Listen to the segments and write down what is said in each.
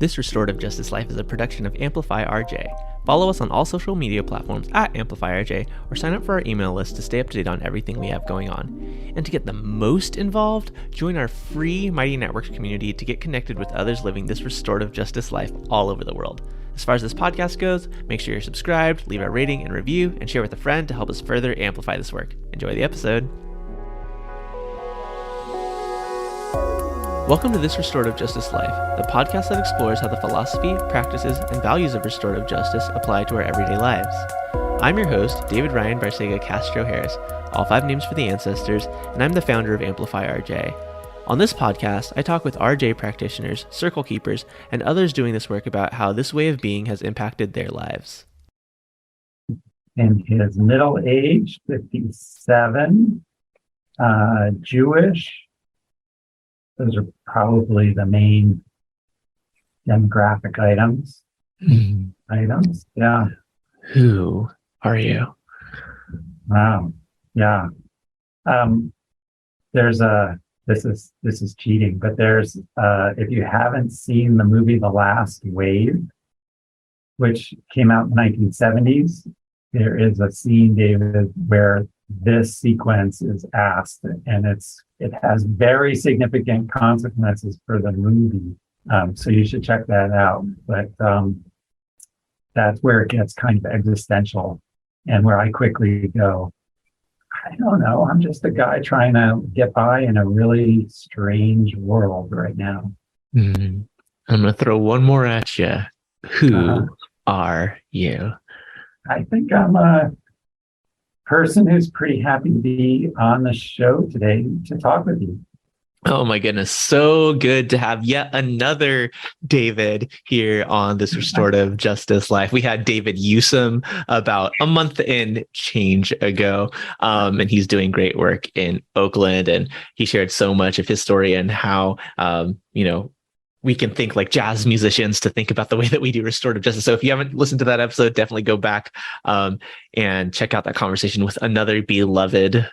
This Restorative Justice Life is a production of Amplify RJ. Follow us on all social media platforms at Amplify RJ, or sign up for our email list to stay up to date on everything we have going on. And to get the most involved, join our free Mighty Networks community to get connected with others living this restorative justice life all over the world. As far as this podcast goes, make sure you're subscribed, leave a rating and review, and share with a friend to help us further amplify this work. Enjoy the episode. Welcome to This Restorative Justice Life, the podcast that explores how the philosophy, practices, and values of restorative justice apply to our everyday lives. I'm your host, David Ryan Barcega Castro Harris, all 5 names for the ancestors, and I'm the founder of Amplify RJ. On this podcast, I talk with RJ practitioners, circle keepers, and others doing this work about how this way of being has impacted their lives. In his middle age, 57, Jewish. Those are probably the main demographic items. Yeah. Who are you? Wow. Yeah. This is cheating, but there's if you haven't seen the movie The Last Wave, which came out in the 1970s, there is a scene, David, where this sequence is asked, and it has very significant consequences for the movie. So you should check that out. But that's where it gets kind of existential, and where I quickly go, I don't know, I'm just a guy trying to get by in a really strange world right now. I'm going to throw one more at you. Who are you? I think I'm a person who's pretty happy to be on the show today to talk with you. Oh my goodness. So good to have yet another David here on This Restorative Justice Life. We had David Usum about a month and change ago, and he's doing great work in Oakland. And he shared so much of his story and how, we can think like jazz musicians to think about the way that we do restorative justice. So if you haven't listened to that episode, definitely go back and check out that conversation with another beloved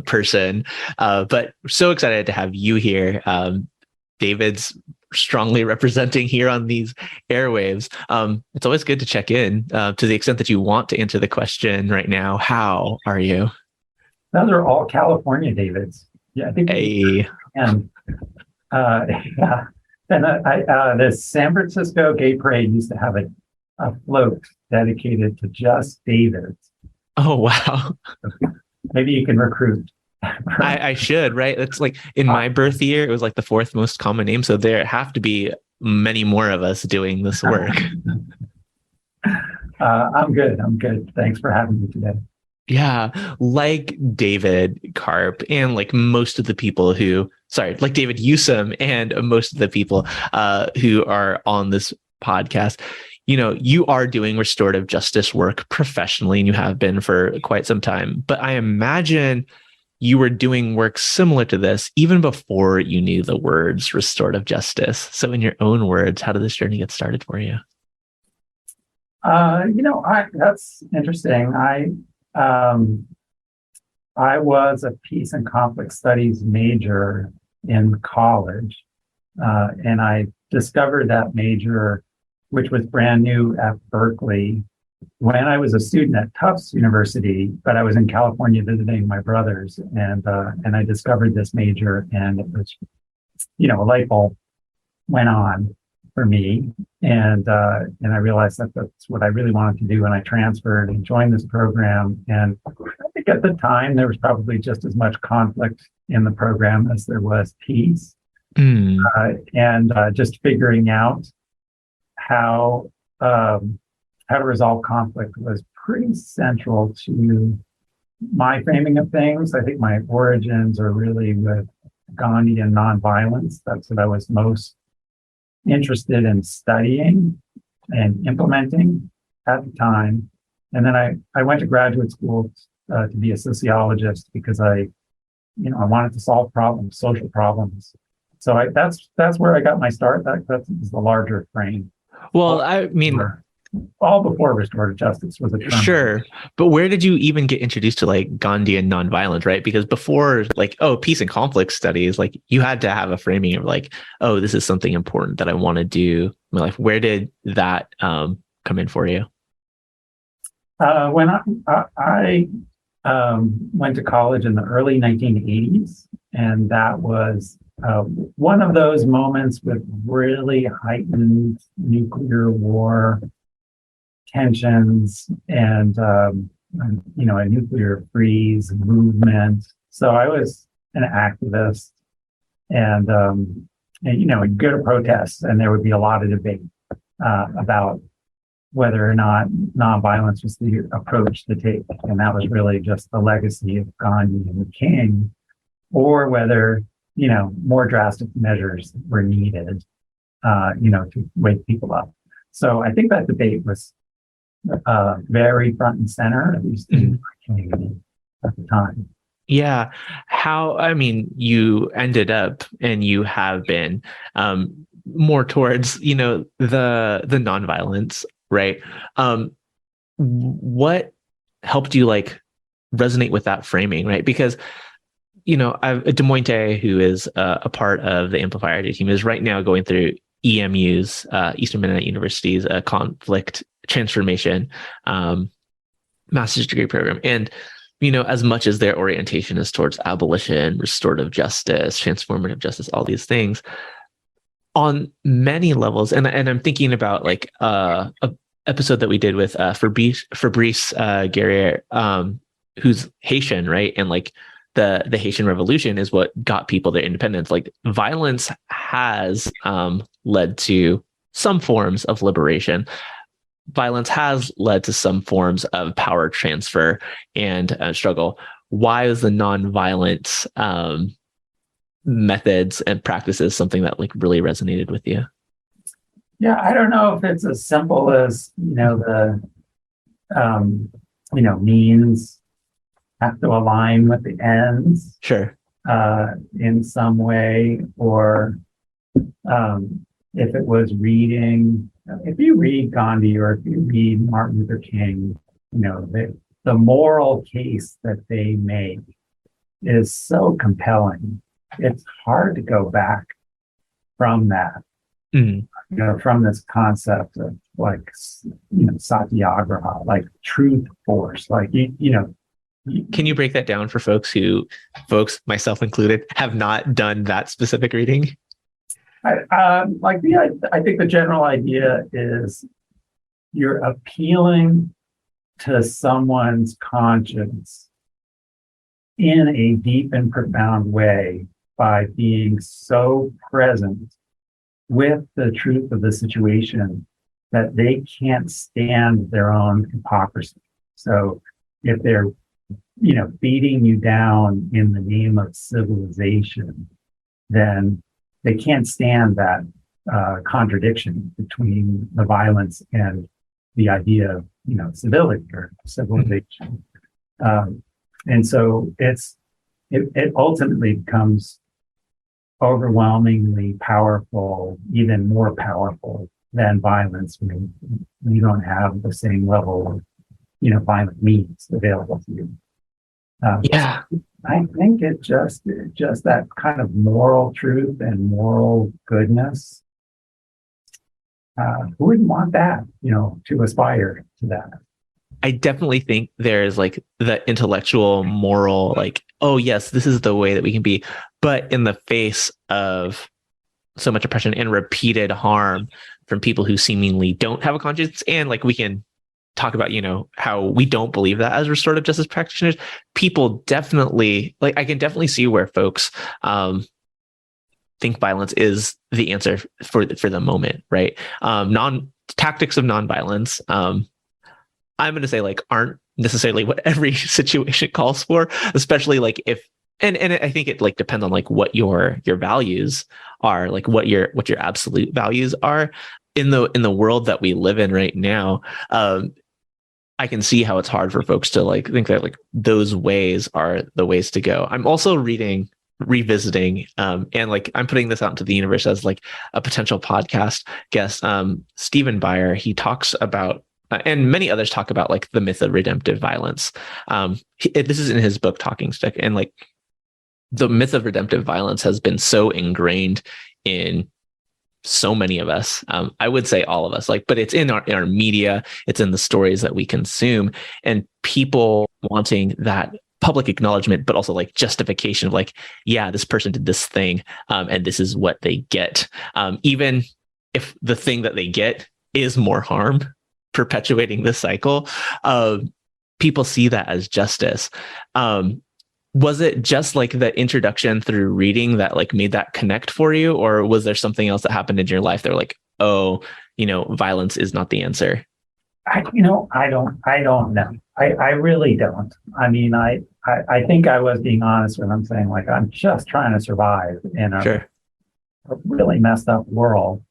person. But we're so excited to have you here. David's strongly representing here on these airwaves. It's always good to check in to the extent that you want to answer the question right now. How are you? Those are all California Davids. Yeah, I think. Yeah. And the San Francisco Gay Parade used to have a float dedicated to just Davids. Oh, wow. Maybe you can recruit. I should, right? It's like in my birth year, it was like the 4th most common name. So there have to be many more of us doing this work. I'm good. Thanks for having me today. Yeah, like David Karp and like most of the people like David Usum and most of the people who are on this podcast, you are doing restorative justice work professionally, and you have been for quite some time. But I imagine you were doing work similar to this even before you knew the words restorative justice. So in your own words, how did this journey get started for you? That's interesting. I was a peace and conflict studies major in college, and I discovered that major, which was brand new at Berkeley, when I was a student at Tufts University, but I was in California visiting my brothers, and I discovered this major, and it was, a light bulb went on for me, and I realized that that's what I really wanted to do, and I transferred and joined this program. And I think at the time there was probably just as much conflict in the program as there was peace, and just figuring out how to resolve conflict was pretty central to my framing of things. I think my origins are really with Gandhian nonviolence. That's what I was most interested in studying and implementing at the time. And then I went to graduate school to be a sociologist because I wanted to solve problems, social problems. So that's where I got my start. That was the larger frame. Well, I mean, all before restorative justice was a term. Sure. But where did you even get introduced to like Gandhian nonviolence, right? Because before like, oh, peace and conflict studies, like you had to have a framing of like, oh, this is something important that I want to do in my life. Where did that come in for you? When I went to college in the early 1980s, and that was one of those moments with really heightened nuclear war tensions and a nuclear freeze movement. So I was an activist, and I'd go to protests, and there would be a lot of debate about whether or not nonviolence was the approach to take, and that was really just the legacy of Gandhi and the King, or whether more drastic measures were needed, to wake people up. So I think that debate was very front and center, at least in my community at the time. Yeah. You ended up and you have been more towards, the nonviolence, right? What helped you like resonate with that framing, right? Because, Des Moines, who is a part of the Amplify ID team, is right now going through EMU's, Eastern Mennonite University's conflict transformation master's degree program. And, as much as their orientation is towards abolition, restorative justice, transformative justice, all these things, on many levels, and I'm thinking about like a episode that we did with Fabrice Gehring, who's Haitian, right? And like the Haitian Revolution is what got people their independence. Like violence has led to some forms of liberation. Violence has led to some forms of power transfer and struggle. Why is the nonviolent methods and practices something that like really resonated with you? Yeah, I don't know if it's as simple as the means have to align with the ends. Sure. In some way, or if it was reading. If you read Gandhi or if you read Martin Luther King, the moral case that they make is so compelling. It's hard to go back from that, from this concept of like, satyagraha, like truth force, like, Can you break that down for folks, myself included, have not done that specific reading? I think the general idea is you're appealing to someone's conscience in a deep and profound way by being so present with the truth of the situation that they can't stand their own hypocrisy. So if they're, beating you down in the name of civilization, then they can't stand that contradiction between the violence and the idea of, civility or civilization. And so it ultimately becomes overwhelmingly powerful, even more powerful than violence when you don't have the same level of, violent means available to you. Yeah. I think it just that kind of moral truth and moral goodness. Who wouldn't want that, to aspire to that? I definitely think there's like the intellectual, moral, like, oh yes, this is the way that we can be. But in the face of so much oppression and repeated harm from people who seemingly don't have a conscience, and like we can talk about, how we don't believe that as restorative justice practitioners, people definitely, like, I can definitely see where folks think violence is the answer for the moment, right? Tactics of nonviolence, I'm going to say, like, aren't necessarily what every situation calls for, especially like if, and I think it like depends on like what your values are, like what your absolute values are in the world that we live in right now. I can see how it's hard for folks to like think that like those ways are the ways to go. I'm also reading revisiting, and like I'm putting this out into the universe as like a potential podcast guest. Stephen Beyer, he talks about, and many others talk about like the myth of redemptive violence. This is in his book Talking Stick, and like the myth of redemptive violence has been so ingrained in so many of us. I would say all of us, like, but it's in our media, it's in the stories that we consume, and people wanting that public acknowledgement, but also like justification of like, yeah, this person did this thing, and this is what they get. Even if the thing that they get is more harm, perpetuating this cycle, people see that as justice. Was it just like the introduction through reading that like made that connect for you, or was there something else that happened in your life that were like, oh, violence is not the answer? I don't know. I really don't. I mean, I think I was being honest when I'm saying like, I'm just trying to survive in a really messed up world.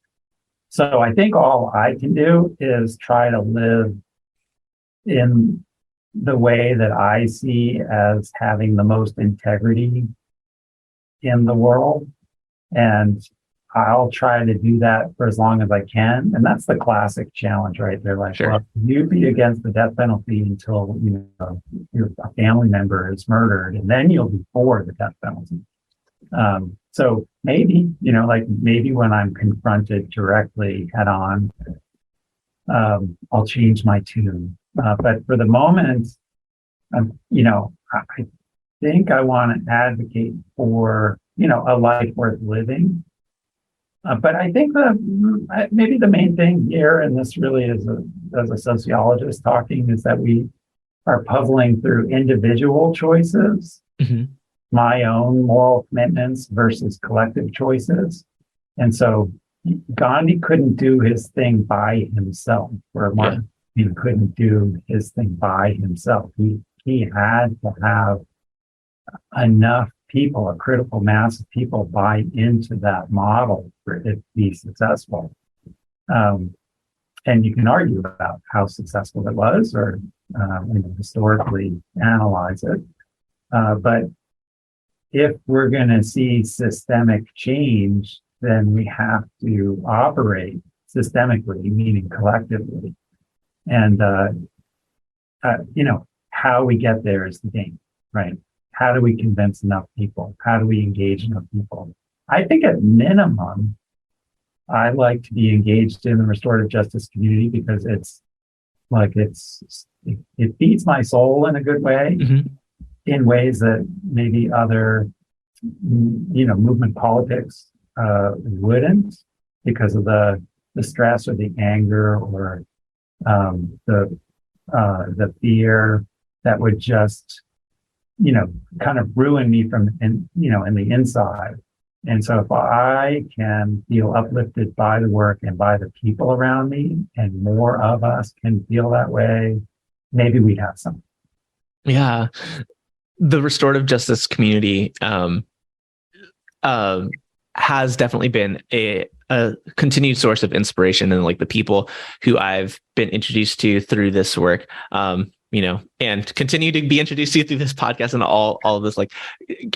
So I think all I can do is try to live in the way that I see as having the most integrity in the world. And I'll try to do that for as long as I can. And that's the classic challenge, right? They're like, well, you be against the death penalty until, your family member is murdered, and then you'll be for the death penalty. So maybe, maybe when I'm confronted directly head on, I'll change my tune. But for the moment, I think I want to advocate for, a life worth living. But I think maybe the main thing here, and this really is as a sociologist talking, is that we are puzzling through individual choices, my own moral commitments versus collective choices. And so Gandhi couldn't do his thing by himself, or Martin couldn't do his thing by himself. He had to have enough people, a critical mass of people, buy into that model for it to be successful. And you can argue about how successful it was, or historically analyze it. But if we're going to see systemic change, then we have to operate systemically, meaning collectively. And, how we get there is the game, right? How do we convince enough people? How do we engage enough people? I think at minimum, I like to be engaged in the restorative justice community because it feeds my soul in a good way, in ways that maybe other, movement politics wouldn't, because of the stress or the anger or the fear that would just, kind of ruin me in the inside. And so if I can feel uplifted by the work and by the people around me, and more of us can feel that way, maybe we'd have something. Yeah. The restorative justice community has definitely been a continued source of inspiration, and like the people who I've been introduced to through this work, and continue to be introduced to through this podcast and all of this, like,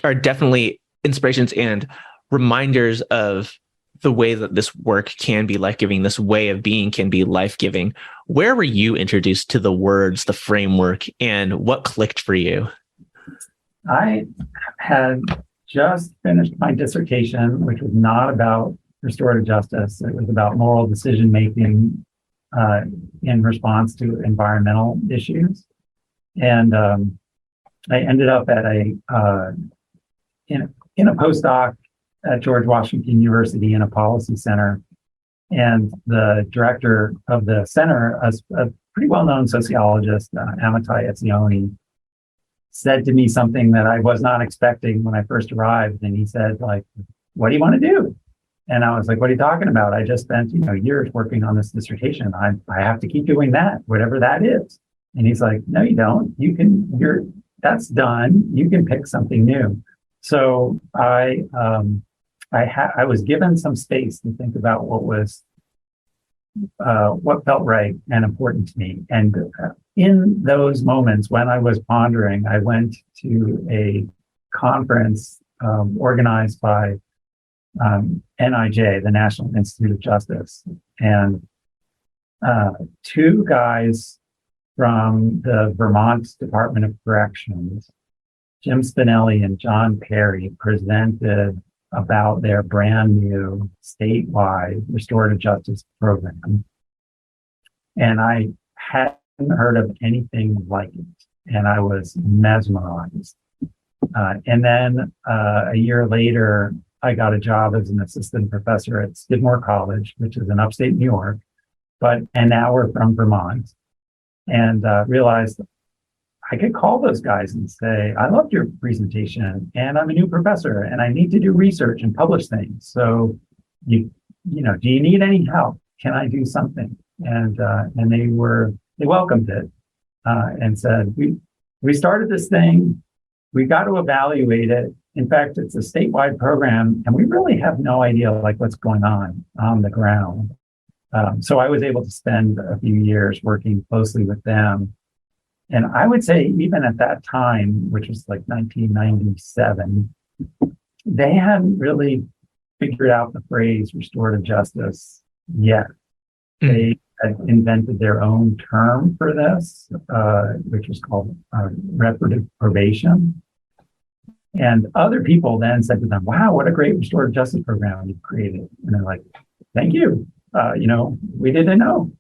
are definitely inspirations and reminders of the way that this work can be life-giving, this way of being can be life-giving. Where were you introduced to the words, the framework, and what clicked for you? I had just finished my dissertation, which was not about restorative justice. It was about moral decision-making in response to environmental issues. And I ended up at in a postdoc at George Washington University in a policy center. And the director of the center, a pretty well-known sociologist, Amitai Etzioni, said to me something that I was not expecting when I first arrived. And he said, like, what do you want to do? And I was like, what are you talking about? I just spent, years working on this dissertation. I have to keep doing that, whatever that is. And he's like, no, you don't. That's done. You can pick something new. So I was given some space to think about what felt right and important to me. And in those moments when I was pondering, I went to a conference organized by NIJ, the National Institute of Justice, and two guys from the Vermont Department of Corrections, Jim Spinelli and John Perry, presented about their brand new statewide restorative justice program. And I hadn't heard of anything like it, and I was mesmerized. And then a year later, I got a job as an assistant professor at Skidmore College, which is in upstate New York, and now we're from Vermont, and realized I could call those guys and say, I loved your presentation and I'm a new professor and I need to do research and publish things. So do you need any help? Can I do something? And they welcomed it and said, we started this thing. We got to evaluate it. In fact, it's a statewide program and we really have no idea what's going on the ground. So I was able to spend a few years working closely with them. And I would say even at that time, which was 1997, they hadn't really figured out the phrase restorative justice yet. They had invented their own term for this, which was called reparative probation. And other people then said to them, wow, what a great restorative justice program you've created. And they're like, thank you. We didn't know.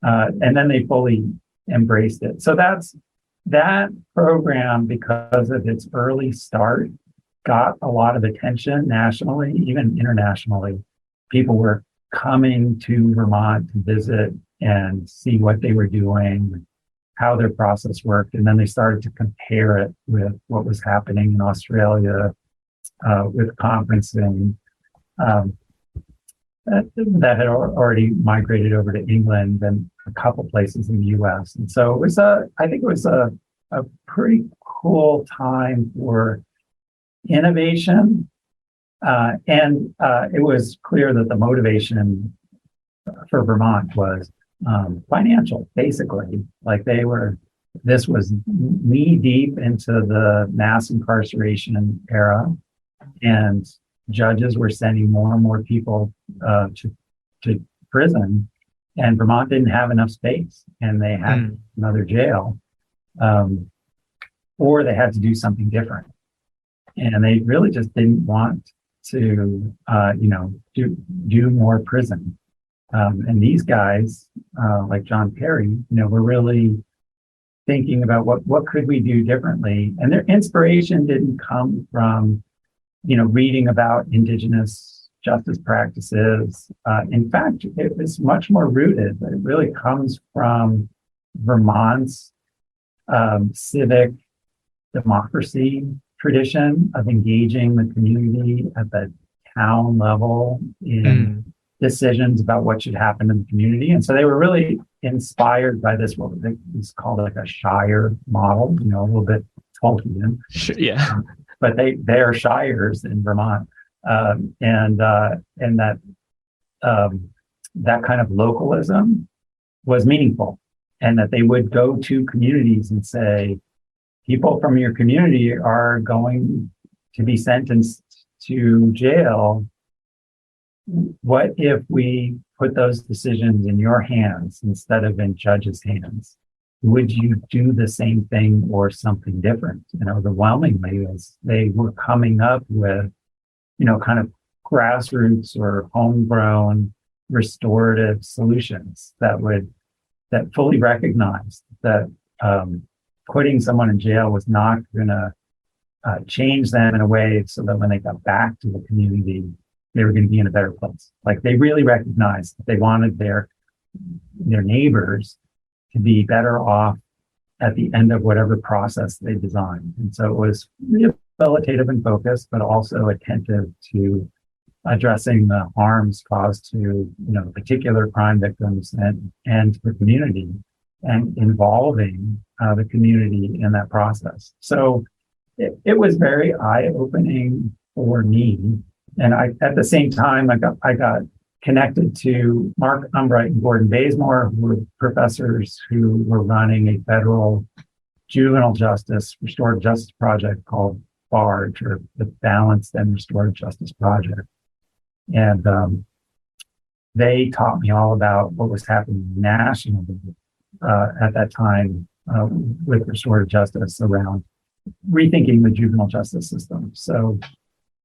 And then they fully embraced it. So that program, because of its early start, got a lot of attention nationally, even internationally. People were coming to Vermont to visit and see what they were doing, how their process worked. And then they started to compare it with what was happening in Australia with conferencing. That had already migrated over to England and a couple places in the U.S. And so I think it was a pretty cool time for innovation. And it was clear that the motivation for Vermont was financial, basically. This was knee deep into the mass incarceration era, and judges were sending more and more people to prison, and Vermont didn't have enough space, and they had another jail, or they had to do something different, and they really just didn't want to, do more prison. And these guys, like John Perry, were really thinking about what could we do differently, and their inspiration didn't come from reading about indigenous justice practices. In fact, it was much more rooted, but it really comes from Vermont's civic democracy tradition of engaging the community at the town level in decisions about what should happen in the community. And so they were really inspired by this, what was called a shire model, a little bit Tolkien. Sure, yeah. But they are shires in Vermont, and that kind of localism was meaningful, and that they would go to communities and say, people from your community are going to be sentenced to jail. What if we put those decisions in your hands instead of in judges' hands? Would you do the same thing or something different? Overwhelmingly, as they were coming up with, kind of grassroots or homegrown restorative solutions that fully recognized that putting someone in jail was not going to change them in a way so that when they got back to the community, they were going to be in a better place. They really recognized that they wanted their neighbors to be better off at the end of whatever process they designed. And so it was rehabilitative and focused, but also attentive to addressing the harms caused to, particular crime victims and the community, and involving the community in that process. So it was very eye-opening for me. And at the same time, I got connected to Mark Umbright and Gordon Bazemore, who were professors who were running a federal juvenile justice, restorative justice project called BARGE, or the Balanced and Restorative Justice Project. And they taught me all about what was happening nationally at that time with restorative justice around rethinking the juvenile justice system. So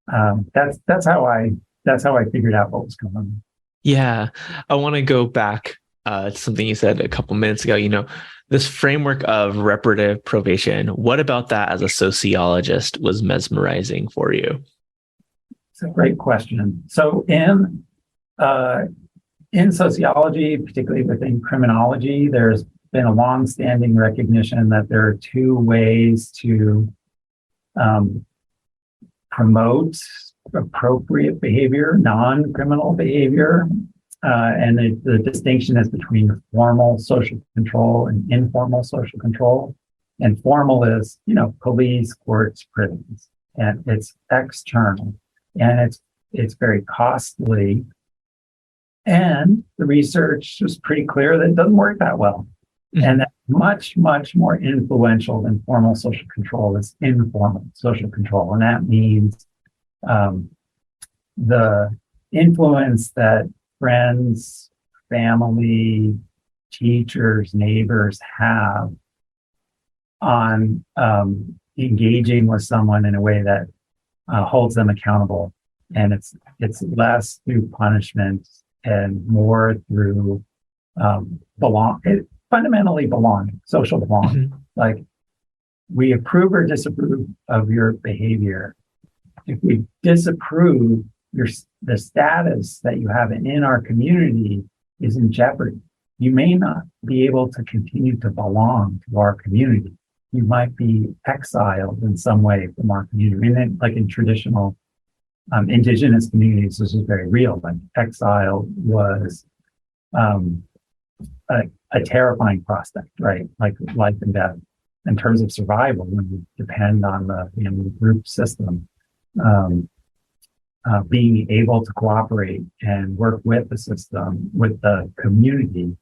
that's how I figured out what was going on. Yeah, I want to go back to something you said a couple minutes ago. This framework of reparative probation. What about that as a sociologist was mesmerizing for you? It's a great question. So in sociology, particularly within criminology, there's been a long-standing recognition that there are two ways to promote appropriate behavior, non-criminal behavior. And the distinction is between formal social control and informal social control. And formal is, police, courts, prisons, and it's external, and it's very costly. And the research was pretty clear that it doesn't work that well. Mm-hmm. And that's much, much more influential than formal social control is informal social control. And that means the influence that friends, family, teachers, neighbors have on engaging with someone in a way that holds them accountable. And it's less through punishment and more through fundamentally belonging, social belonging. Mm-hmm. Like, we approve or disapprove of your behavior. If we disapprove, the status that you have in our community is in jeopardy. You may not be able to continue to belong to our community. You might be exiled in some way from our community. And then, like in traditional indigenous communities, this is very real. Like, exile was a terrifying prospect, right? Like life and death in terms of survival when you depend on the group system. Being able to cooperate and work with the system, with the community,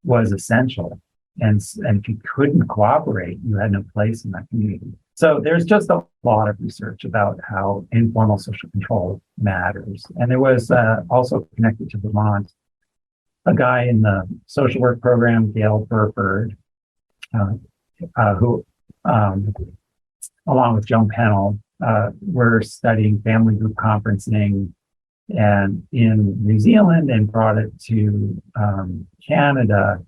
was essential. And if you couldn't cooperate, you had no place in that community. So there's just a lot of research about how informal social control matters. And there was also connected to Vermont, a guy in the social work program, Gail Burford, who, along with Joan Pennell, were studying family group conferencing and in New Zealand, and brought it to Canada.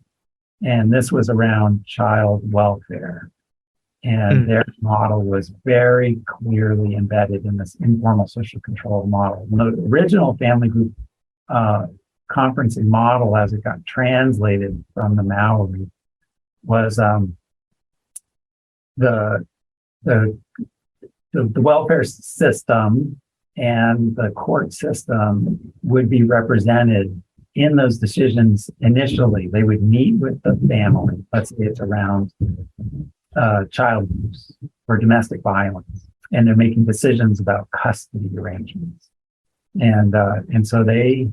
And this was around child welfare. And their model was very clearly embedded in this informal social control model. The original family group conferencing model, as it got translated from the Maori, was the welfare system and the court system would be represented in those decisions initially. They would meet with the family. Let's say it's around child abuse or domestic violence, and they're making decisions about custody arrangements. And so they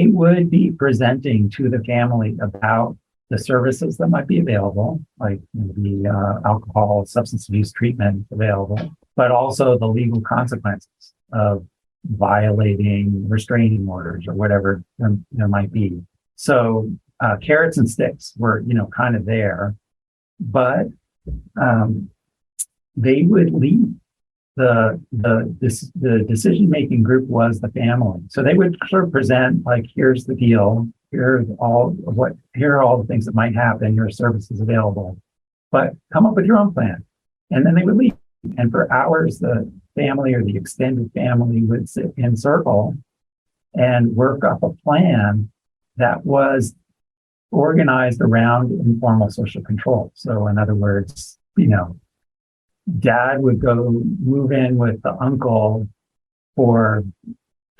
would be presenting to the family about the services that might be available, like maybe alcohol, substance abuse treatment available, but also the legal consequences of violating restraining orders or whatever there might be. So carrots and sticks were, kind of there, but they would lead the decision-making group was the family. So they would sort of present, like, here's the deal. Here are all the things that might happen. Here are services available, but come up with your own plan. And then they would leave. And for hours, the family or the extended family would sit in circle and work up a plan that was organized around informal social control. So in other words, dad would go move in with the uncle for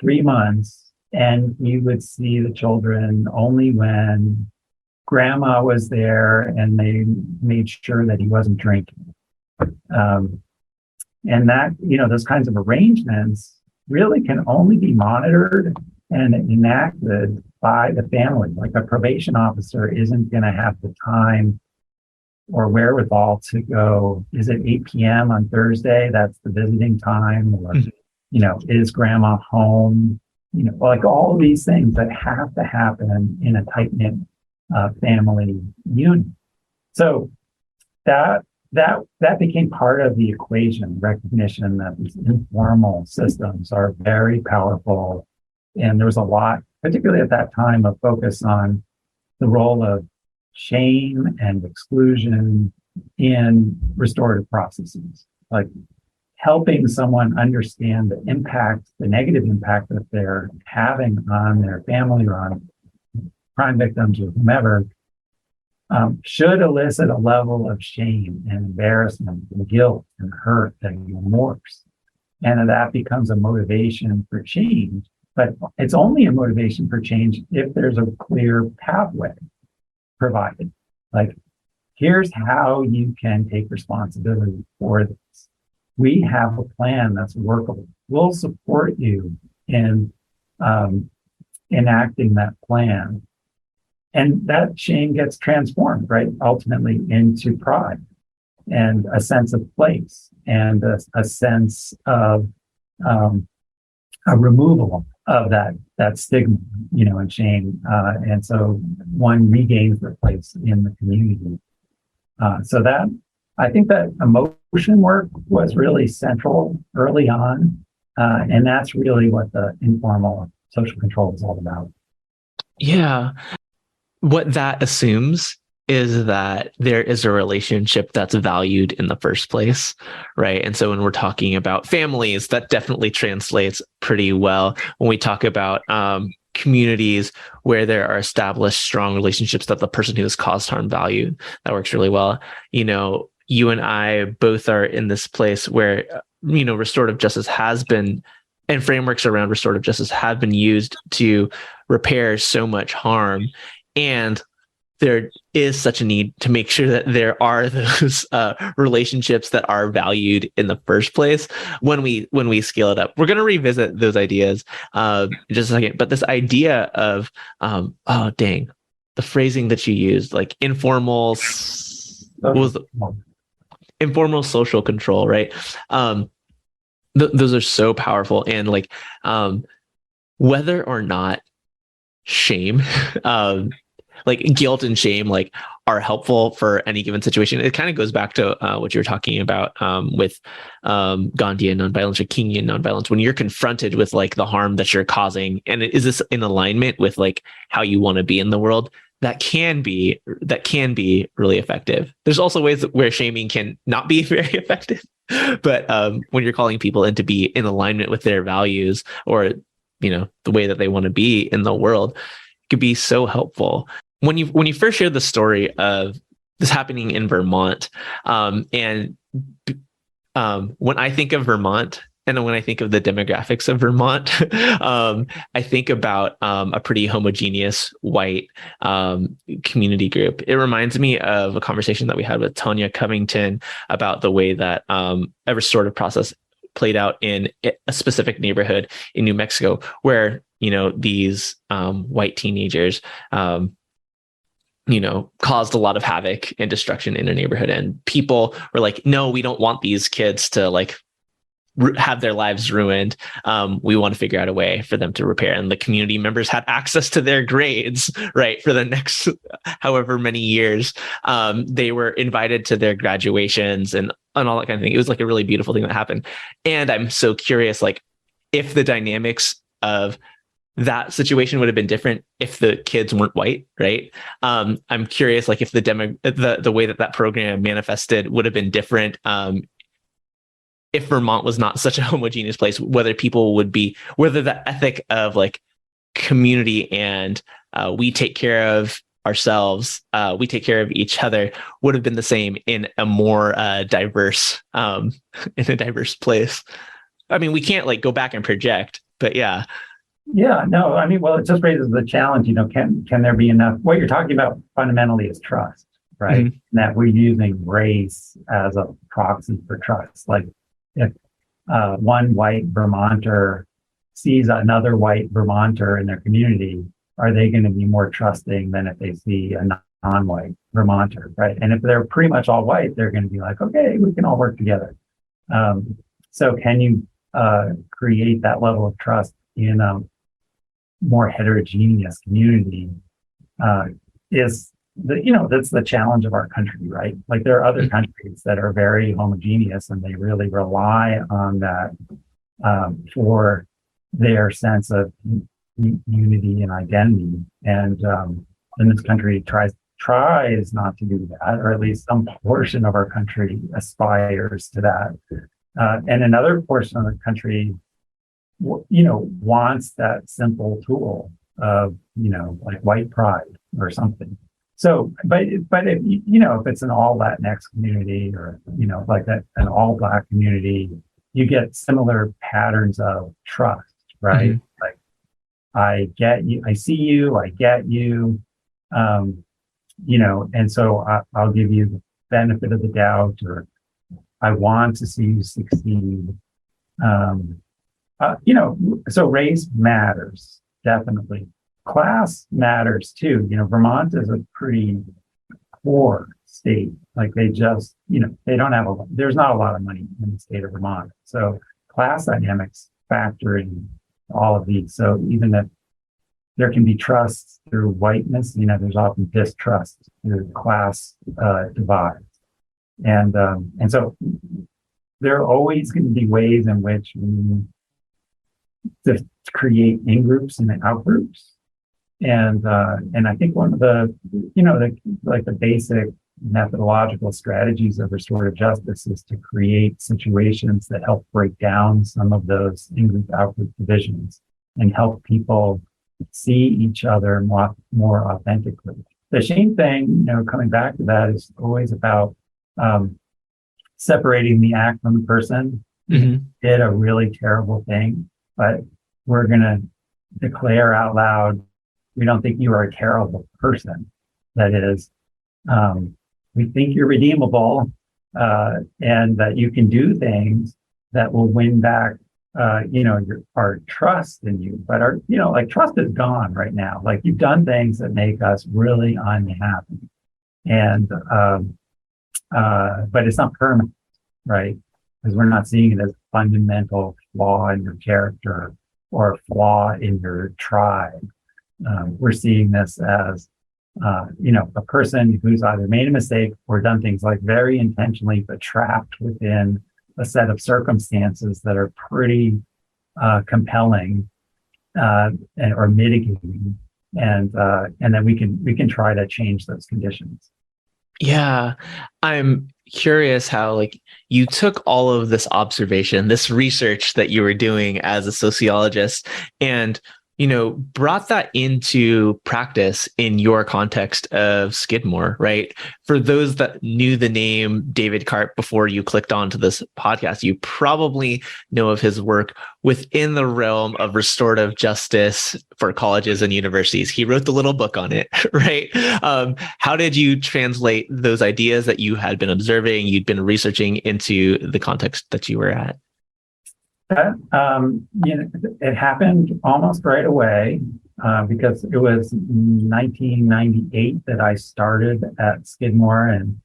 3 months, and he would see the children only when grandma was there and they made sure that he wasn't drinking. And that, those kinds of arrangements really can only be monitored and enacted by the family. Like, a probation officer isn't going to have the time or wherewithal to go, is it 8 p.m. on Thursday? That's the visiting time. Or, is grandma home? Like all of these things that have to happen in a tight-knit family unit. So that became part of the equation, recognition that these informal systems are very powerful. And there was a lot, particularly at that time, of focus on the role of shame and exclusion in restorative processes, like helping someone understand the impact, the negative impact that they're having on their family or on crime victims or whomever, should elicit a level of shame and embarrassment and guilt and hurt and remorse. And that becomes a motivation for change. But it's only a motivation for change if there's a clear pathway provided. Like, here's how you can take responsibility for this. We have a plan that's workable. We'll support you in enacting that plan. And that shame gets transformed, right, ultimately into pride and a sense of place and a sense of a removal of that stigma, and shame. And so one regains their place in the community. So that, I think that emotion work was really central early on. And that's really what the informal social control is all about. Yeah. What that assumes is that there is a relationship that's valued in the first place, right? And so when we're talking about families, that definitely translates pretty well. When we talk about communities where there are established strong relationships that the person who has caused harm value, that works really well. You and I both are in this place where, restorative justice has been, and frameworks around restorative justice have been used to repair so much harm. And there is such a need to make sure that there are those relationships that are valued in the first place when we scale it up. We're going to revisit those ideas in just a second. But this idea of, the phrasing that you used, like informal social control, right? Those are so powerful. And like whether or not shame, like guilt and shame, like are helpful for any given situation. It kind of goes back to what you were talking about with Gandhian nonviolence or Kingian nonviolence. When you're confronted with like the harm that you're causing, and is this in alignment with like how you want to be in the world? That can be really effective. There's also ways where shaming can not be very effective, but when you're calling people in to be in alignment with their values or the way that they want to be in the world, it could be so helpful. When you first shared the story of this happening in Vermont, and when I think of Vermont, and when I think of the demographics of Vermont, I think about a pretty homogeneous white community group. It reminds me of a conversation that we had with Tanya Covington about the way that a restorative process played out in a specific neighborhood in New Mexico, where these white teenagers caused a lot of havoc and destruction in a neighborhood, and people were like, no, we don't want these kids to like have their lives ruined. We want to figure out a way for them to repair. And the community members had access to their grades, right? For the next however many years. They were invited to their graduations and all that kind of thing. It was like a really beautiful thing that happened. And I'm so curious, like if the dynamics of that situation would have been different if the kids weren't white, right? I'm curious, like if the way that program manifested would have been different, if Vermont was not such a homogeneous place, whether the ethic of like community and we take care of ourselves, we take care of each other would have been the same in a more diverse place. I mean, we can't like go back and project, but yeah. Yeah, no, I mean, well, it just raises the challenge, can there be enough? What you're talking about fundamentally is trust, right? Mm-hmm. That we're using race as a proxy for trust. Like if one white Vermonter sees another white Vermonter in their community, are they going to be more trusting than if they see a non-white Vermonter, right? And if they're pretty much all white, they're going to be like, okay, we can all work together. So can you create that level of trust in a more heterogeneous community? Is that's the challenge of our country, right? Like there are other countries that are very homogeneous and they really rely on that for their sense of unity and identity. And this country tries not to do that, or at least some portion of our country aspires to that. And another portion of the country, wants that simple tool of, like white pride or something. So, but if, if it's an all Latinx community or, like that, an all Black community, you get similar patterns of trust, right? Mm-hmm. Like, I get you, I see you, I get you, and so I'll give you the benefit of the doubt, or I want to see you succeed. So race matters, definitely. Class matters too. Vermont is a pretty poor state. Like they just, they don't have there's not a lot of money in the state of Vermont. So class dynamics factor in all of these. So even if there can be trust through whiteness, there's often distrust through class divides. And so there are always going to be ways in which we to create in-groups and out-groups. And I think one of the, the basic methodological strategies of restorative justice is to create situations that help break down some of those in-group, out-group divisions and help people see each other more authentically. The shame thing, coming back to that, is always about separating the act from the person. Mm-hmm. Did a really terrible thing, but we're going to declare out loud, we don't think you are a terrible person. That is, we think you're redeemable, and that you can do things that will win back, our trust in you. But trust is gone right now. Like you've done things that make us really unhappy, and but it's not permanent, right? Because we're not seeing it as a fundamental flaw in your character or a flaw in your tribe. We're seeing this as, a person who's either made a mistake or done things like very intentionally, but trapped within a set of circumstances that are pretty compelling or mitigating, and then we can try to change those conditions. Yeah, I'm curious how you took all of this observation, this research that you were doing as a sociologist, and brought that into practice in your context of Skidmore, right? For those that knew the name David Karp before you clicked onto this podcast, you probably know of his work within the realm of restorative justice for colleges and universities. He wrote the little book on it, right? How did you translate those ideas that you had been observing, you'd been researching, into the context that you were at? It happened almost right away because it was 1998 that I started at Skidmore and,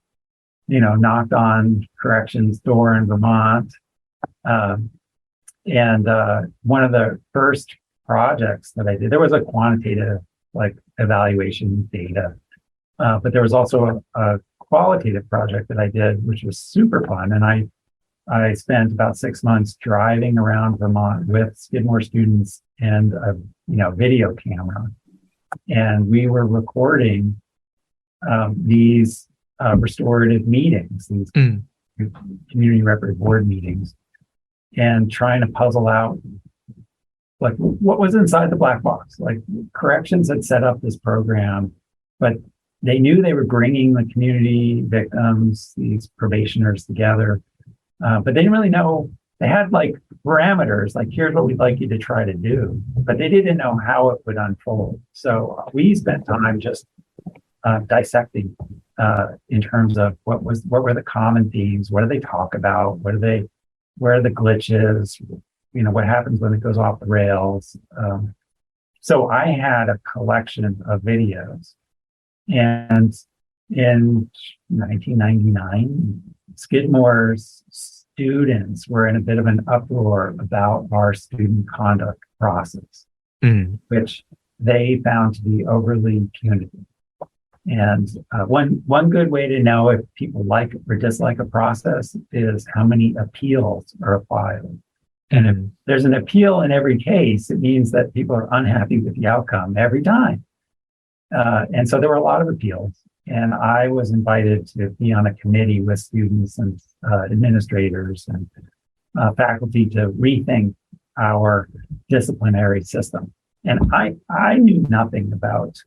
knocked on corrections door in Vermont. And one of the first projects that I did, there was a quantitative evaluation data, but there was also a qualitative project that I did, which was super fun. And I spent about 6 months driving around Vermont with Skidmore students and a video camera, and we were recording these restorative meetings, these community record board meetings, and trying to puzzle out what was inside the black box. Corrections had set up this program, but they knew they were bringing the community victims, these probationers, together. But they didn't really know. They had parameters, here's what we'd like you to try to do, but they didn't know how it would unfold. So we spent time just dissecting in terms of what were the common themes, what do they talk about, where are the glitches, what happens when it goes off the rails. So I had a collection of videos And in 1999, Skidmore's students were in a bit of an uproar about our student conduct process, which they found to be overly punitive. And one good way to know if people like or dislike a process is how many appeals are filed. And if there's an appeal in every case, it means that people are unhappy with the outcome every time. And so there were a lot of appeals. And I was invited to be on a committee with students and administrators and faculty to rethink our disciplinary system. And I knew nothing about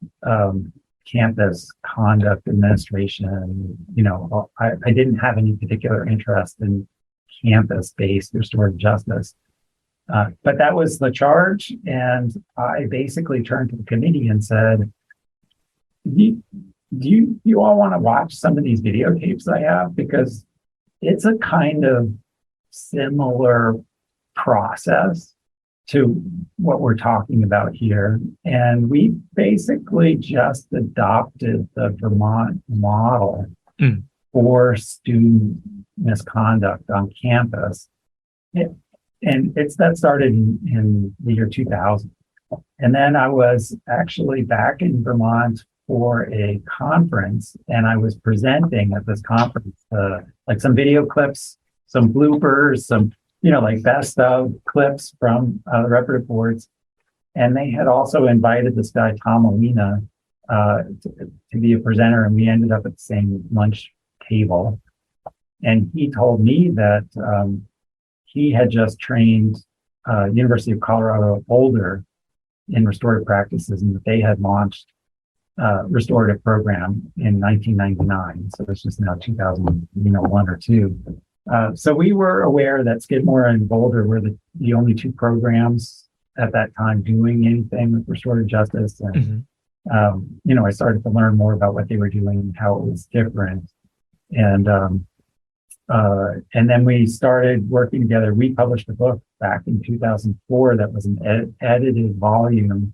campus conduct administration. You know, I didn't have any particular interest in campus-based restorative justice. But that was the charge. And I basically turned to the committee and said, do you all want to watch some of these videotapes I have? Because it's a kind of similar process to what we're talking about here. And we basically just adopted the Vermont model for student misconduct on campus. And that started in the year 2000. And then I was actually back in Vermont for a conference, and I was presenting at this conference, like some video clips, some bloopers, some, like best of clips from the reparative boards. And they had also invited this guy, Tom Alina, to be a presenter, and we ended up at the same lunch table. And he told me that he had just trained University of Colorado Boulder in restorative practices, and that they had launched restorative program in 1999. So it's just now 2001 or two. So we were aware that Skidmore and Boulder were the only two programs at that time doing anything with restorative justice. And, I started to learn more about what they were doing and how it was different. And then we started working together. We published a book back in 2004 that was an edited volume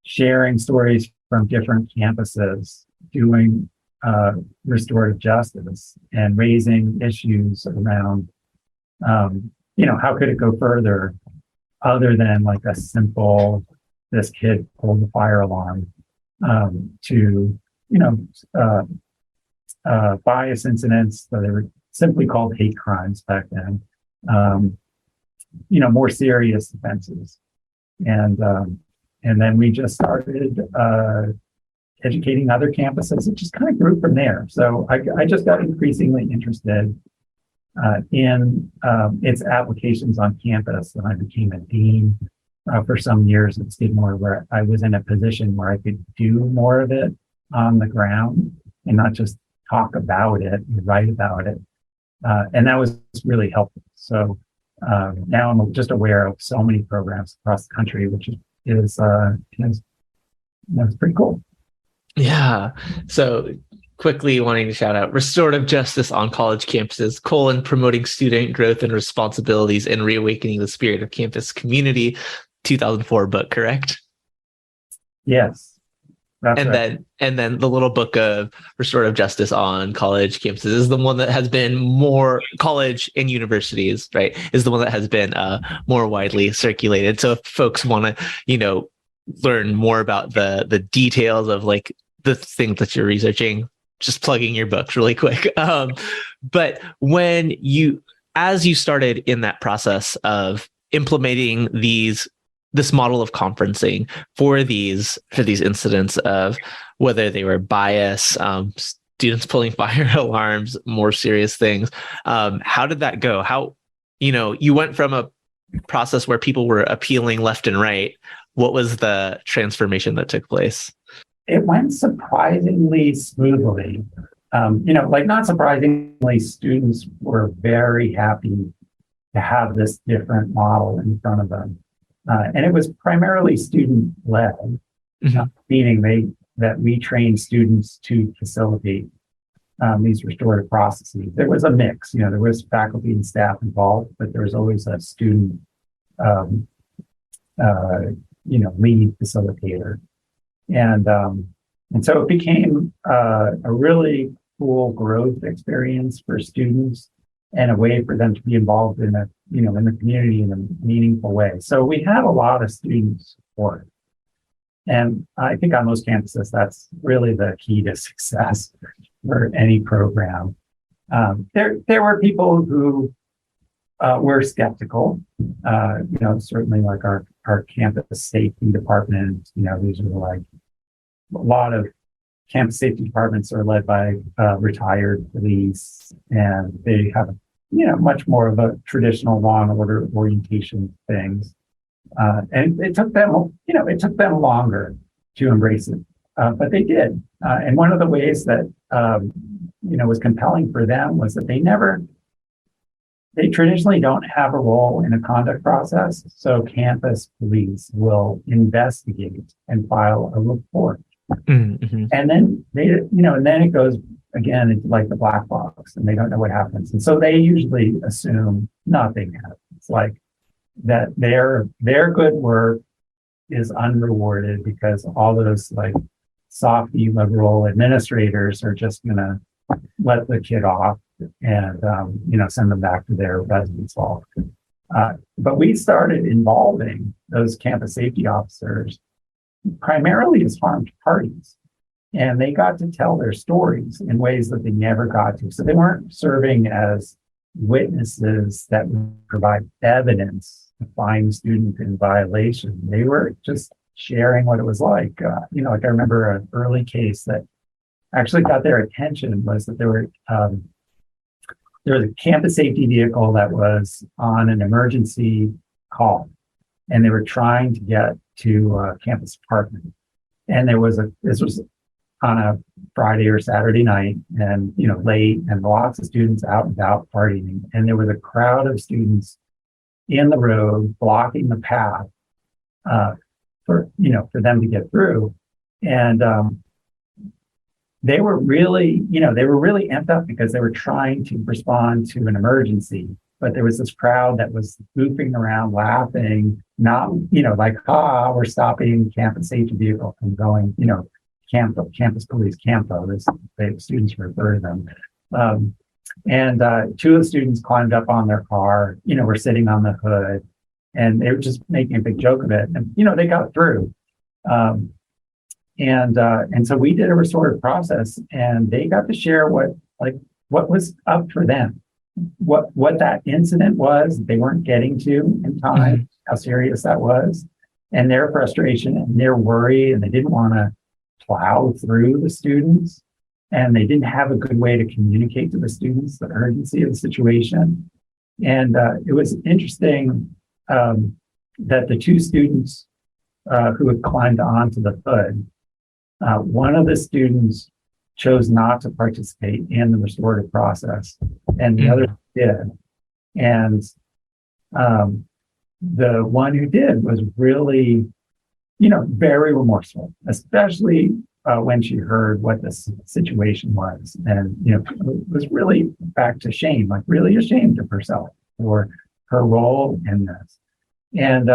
sharing stories from different campuses doing restorative justice and raising issues around, how could it go further other than like a simple, this kid pulled the fire alarm, to, bias incidents. So they were simply called hate crimes back then, more serious offenses. And then we just started educating other campuses. It just kind of grew from there. So I just got increasingly interested in its applications on campus, and I became a dean for some years at Skidmore, where I was in a position where I could do more of it on the ground and not just talk about it and write about it. And that was really helpful. So now I'm just aware of so many programs across the country, which is pretty cool. Yeah. So quickly wanting to shout out Restorative Justice on College Campuses, promoting student growth and responsibilities and reawakening the spirit of campus community, 2004 book, correct? Yes. That's right. then the little book of Restorative Justice on College Campuses is the one that has been more college and universities, right? Is the one that has been more widely circulated. So if folks want to, learn more about the details of like the things that you're researching, just plugging your books really quick. But as you started in that process of implementing this model of conferencing for these incidents of whether they were bias, students pulling fire alarms, more serious things, how did that go? How, you went from a process where people were appealing left and right. What was the transformation that took place? It went surprisingly smoothly. Not surprisingly, students were very happy to have this different model in front of them. And it was primarily student-led, meaning that we trained students to facilitate these restorative processes. There was a mix, there was faculty and staff involved, but there was always a student, lead facilitator. And And so it became a really cool growth experience for students and a way for them to be involved in in the community in a meaningful way. So we had a lot of student support. And I think on most campuses, that's really the key to success for any program. There were people who were skeptical, certainly like our campus safety department, these are like a lot of campus safety departments are led by retired police, and they have, much more of a traditional law and order orientation things. And it took them longer to embrace it, but they did. And one of the ways that, was compelling for them was that they traditionally don't have a role in a conduct process. So campus police will investigate and file a report. Mm-hmm. And then and then it goes again into like the black box, and they don't know what happens. And so they usually assume nothing happens, like that their good work is unrewarded because all those like softy liberal administrators are just gonna let the kid off and send them back to their residence hall. But we started involving those campus safety officers primarily as harmed parties. And they got to tell their stories in ways that they never got to. So they weren't serving as witnesses that would provide evidence to find the student in violation. They were just sharing what it was like. Like I remember an early case that actually got their attention was that there was a campus safety vehicle that was on an emergency call, and they were trying to get to a campus apartment. And this was on a Friday or Saturday night, and late, and lots of students out and about partying, and there was a crowd of students in the road blocking the path for them to get through. And they were really amped up because they were trying to respond to an emergency. But there was this crowd that was goofing around, laughing, not, like, we're stopping campus safety vehicle from going, campus police, Campo, as the students refer to them. And two of the students climbed up on their car, were sitting on the hood, and they were just making a big joke of it. And, they got through. And so we did a restorative process, and they got to share what was up for them, what that incident was they weren't getting to in time, mm-hmm. how serious that was, and their frustration and their worry, and they didn't want to plow through the students, and they didn't have a good way to communicate to the students the urgency of the situation. And it was interesting that the two students who had climbed onto the hood, one of the students chose not to participate in the restorative process, and the other did. And the one who did was really, very remorseful, especially when she heard what the situation was. And, was really back to shame, like really ashamed of herself for her role in this. And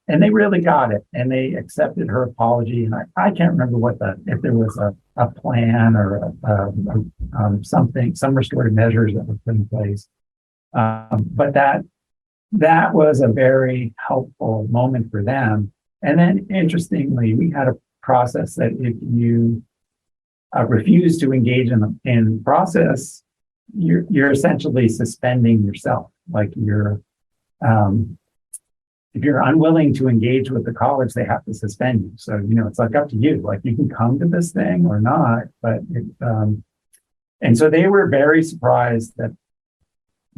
they really got it, and they accepted her apology. And I can't remember if there was a plan or some restorative measures that were put in place. But that was a very helpful moment for them. And then interestingly, we had a process that if you refuse to engage in the process, you're essentially suspending yourself. Like if you're unwilling to engage with the college, they have to suspend you. So, it's like up to you. Like you can come to this thing or not, but and so they were very surprised that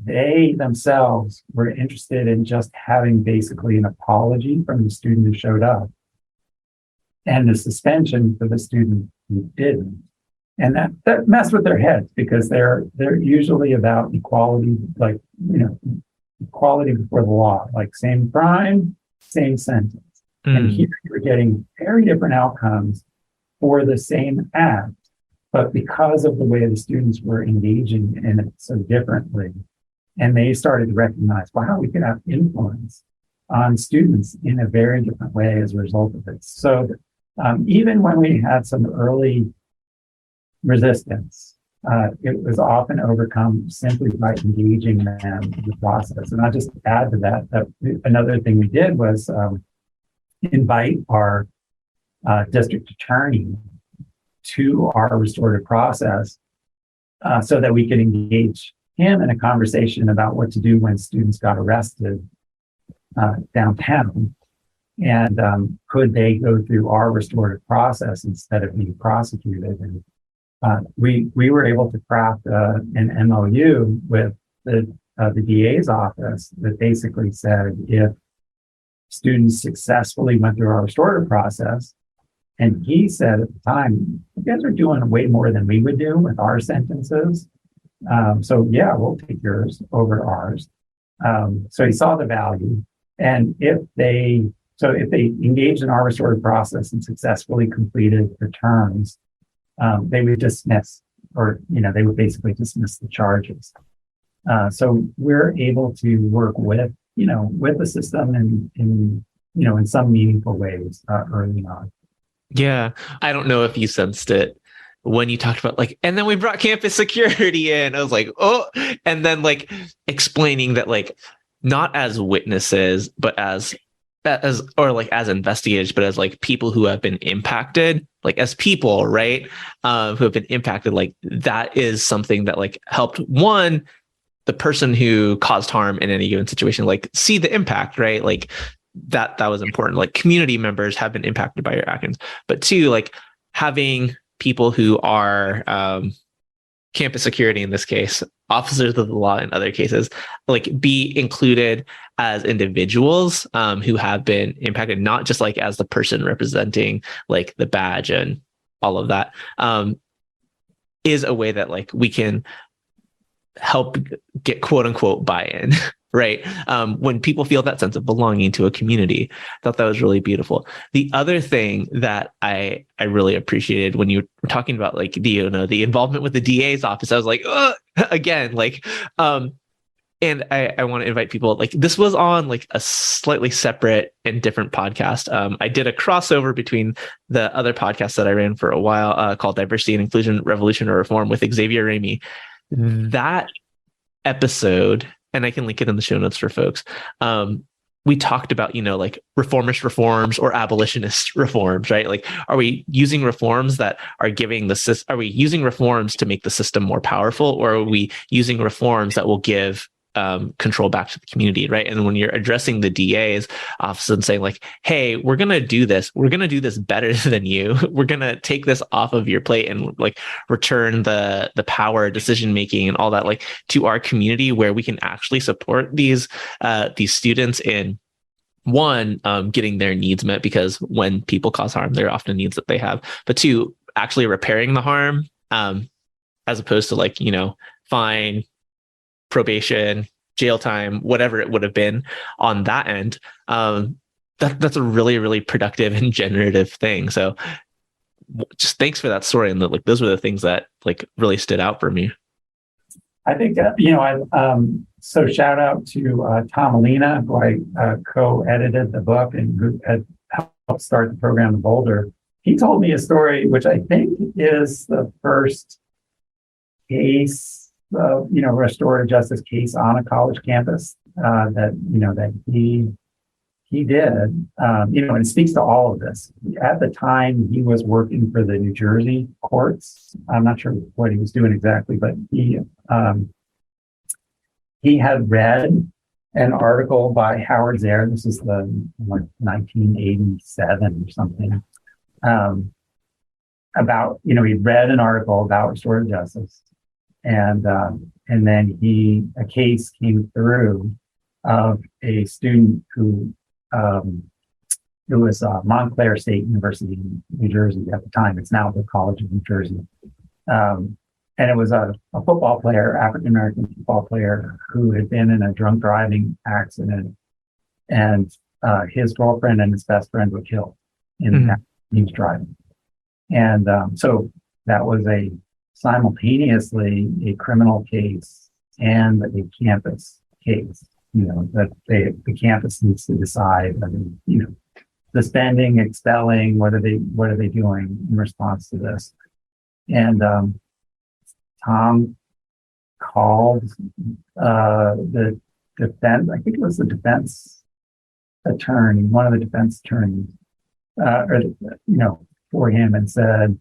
they themselves were interested in just having basically an apology from the student who showed up and the suspension for the student who didn't. And that messed with their heads because they're usually about equality, like, equality before the law, like same crime, same sentence. And here you're getting very different outcomes for the same act, but because of the way the students were engaging in it so differently, and they started to recognize, wow, we could have influence on students in a very different way as a result of it. So Even when we had some early resistance, it was often overcome simply by engaging them in the process. And I'll just add to that another thing we did was invite our district attorney to our restorative process so that we could engage him in a conversation about what to do when students got arrested downtown. And could they go through our restorative process instead of being prosecuted? And we were able to craft an MOU with the DA's office that basically said if students successfully went through our restorative process, and he said at the time, you guys are doing way more than we would do with our sentences. So yeah, we'll take yours over ours. So he saw the value. And if they engaged in our restorative process and successfully completed the terms, they would dismiss, or they would basically dismiss the charges. So we're able to work with the system in some meaningful ways early on. Yeah, I don't know if you sensed it when you talked about and then we brought campus security in. I was like, oh, and then explaining that not as witnesses, but as investigators, but as people who have been impacted, as people, right? Who have been impacted, that is something that helped one, the person who caused harm in any given situation, see the impact, right? That was important. Community members have been impacted by your actions, but two, having people who are campus security in this case, officers of the law in other cases, be included as individuals who have been impacted, not just as the person representing the badge and all of that, is a way that we can help get quote unquote buy-in. Right. When people feel that sense of belonging to a community, I thought that was really beautiful. The other thing that I really appreciated when you were talking about the involvement with the DA's office, I was like, again, and I want to invite people, this was on a slightly separate and different podcast. I did a crossover between the other podcast that I ran for a while called Diversity and Inclusion, Revolution or Reform with Xavier Ramey. That episode, and I can link it in the show notes for folks. We talked about, reformist reforms or abolitionist reforms, right? Are we using reforms that are are we using reforms to make the system more powerful, or are we using reforms that will give control back to the community, right? And when you're addressing the DA's office and saying hey, we're going to do this better than you. We're going to take this off of your plate and return the power, decision making and all that to our community, where we can actually support these students in one, getting their needs met, because when people cause harm, there are often needs that they have, but two, actually repairing the harm, as opposed to fine, probation, jail time, whatever it would have been on that end. That's a really, really productive and generative thing. So just thanks for that story. And those were the things that really stood out for me. I think, so shout out to Tom Alina, who I co-edited the book and who had helped start the program in Boulder. He told me a story, which I think is the first case, restorative justice case on a college campus that he did, and it speaks to all of this. At the time, he was working for the New Jersey courts. I'm not sure what he was doing exactly, but he had read an article by Howard Zare. This is the 1987 or something, about, he'd read an article about restorative justice. And then a case came through of a student who was Montclair State University in New Jersey at the time. It's now the College of New Jersey. And it was a football player, African-American football player, who had been in a drunk driving accident, and his girlfriend and his best friend were killed in that he was driving. And so that was simultaneously a criminal case and a campus case, that the campus needs to decide, suspending, expelling? What are they doing in response to this? And Tom called the defense, I think it was the defense attorney, one of the defense attorneys, for him, and said,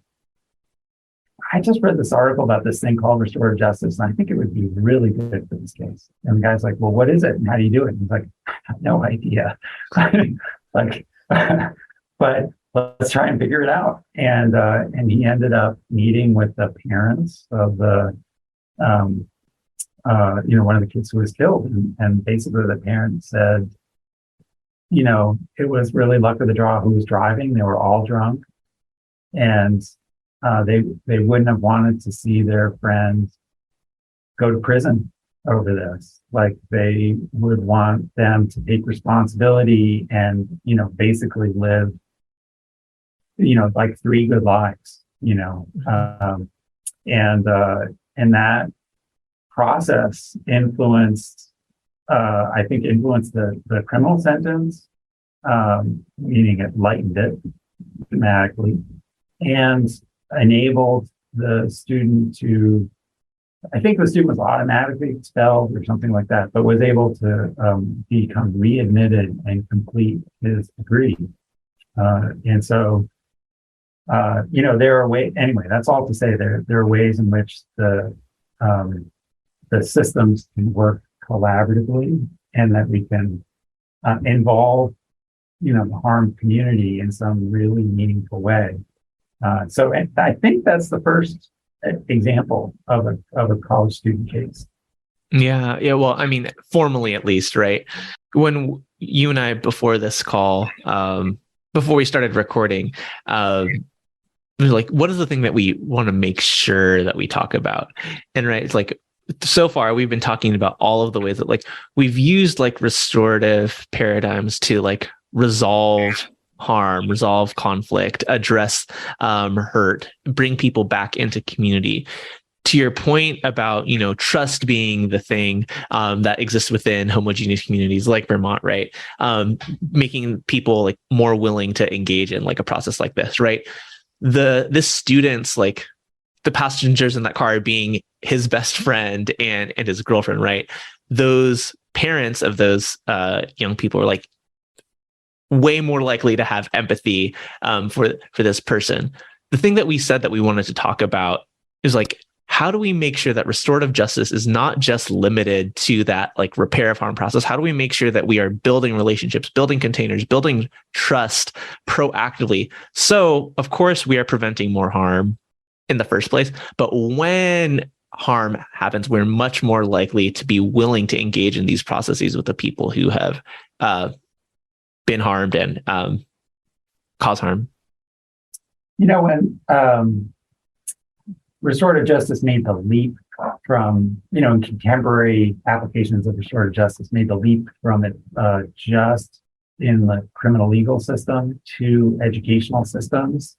I just read this article about this thing called restorative justice, and I think it would be really good for this case. And the guy's like, well, what is it? And how do you do it? And he's like, I have no idea. Like, but let's try and figure it out. And he ended up meeting with the parents of the, one of the kids who was killed. And basically the parents said, it was really luck of the draw who was driving. They were all drunk. And they wouldn't have wanted to see their friends go to prison over this. Like, they would want them to take responsibility and, basically live, like 3 good lives, and that process influenced the criminal sentence, meaning it lightened it dramatically, and enabled the student to, I think the student was automatically expelled or something like that, but was able to become readmitted and complete his degree. And so, there are ways, anyway, that's all to say there are ways in which the systems can work collaboratively, and that we can involve, the harmed community in some really meaningful way. So I think that's the first example of a college student case. Yeah. Well, I mean, formally at least, right? When you and I, before this call, before we started recording, we were like, what is the thing that we want to make sure that we talk about? And right, it's like, so far we've been talking about all of the ways that, like, we've used like restorative paradigms to like resolve harm, resolve conflict, address hurt, bring people back into community. To your point about, trust being the thing that exists within homogeneous communities like Vermont, right? Making people like more willing to engage in like a process like this, right? This student's, like, the passengers in that car being his best friend and his girlfriend, right? Those parents of those young people are like way more likely to have empathy for this person. The thing that we said that we wanted to talk about is like, how do we make sure that restorative justice is not just limited to that like repair of harm process? How do we make sure that we are building relationships, building containers, building trust proactively? So of course we are preventing more harm in the first place, but when harm happens, we're much more likely to be willing to engage in these processes with the people who have been harmed and cause harm. When restorative justice made the leap from, in contemporary applications of restorative justice, made the leap from it just in the criminal legal system to educational systems,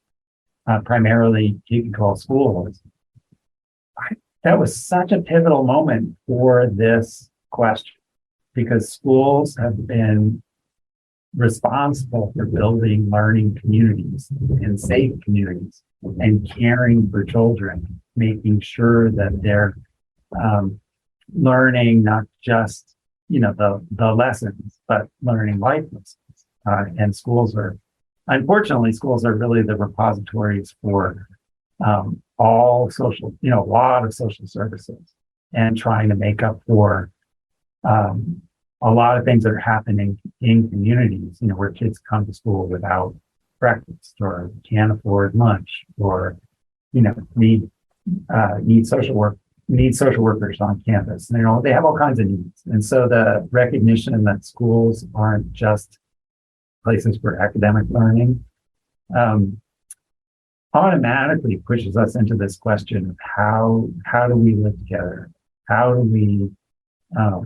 primarily K-12 schools. That was such a pivotal moment for this question, because schools have been responsible for building learning communities and safe communities and caring for children, making sure that they're learning not just the lessons, but learning life lessons. And unfortunately schools are really the repositories for all social, a lot of social services, and trying to make up for a lot of things that are happening in communities, where kids come to school without breakfast, or can't afford lunch, or, need social workers on campus. They have all kinds of needs. And so the recognition that schools aren't just places for academic learning automatically pushes us into this question of how do we live together? How do we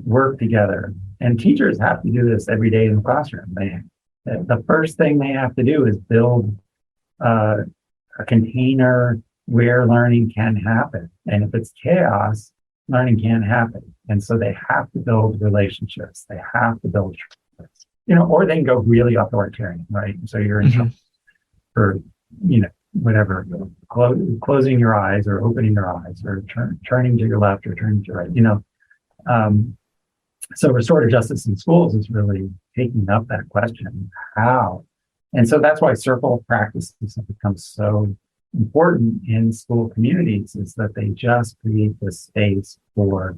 work together? And teachers have to do this every day in the classroom. The first thing they have to do is build a container where learning can happen. And if it's chaos, learning can't happen. And so they have to build relationships. They have to build trust. or they can go really authoritarian, right? So you're in trouble for, whatever, closing your eyes or opening your eyes or turning to your left or turning to your right, so restorative justice in schools is really taking up that question, how? And so that's why circle practices have become so important in school communities, is that they just create this space for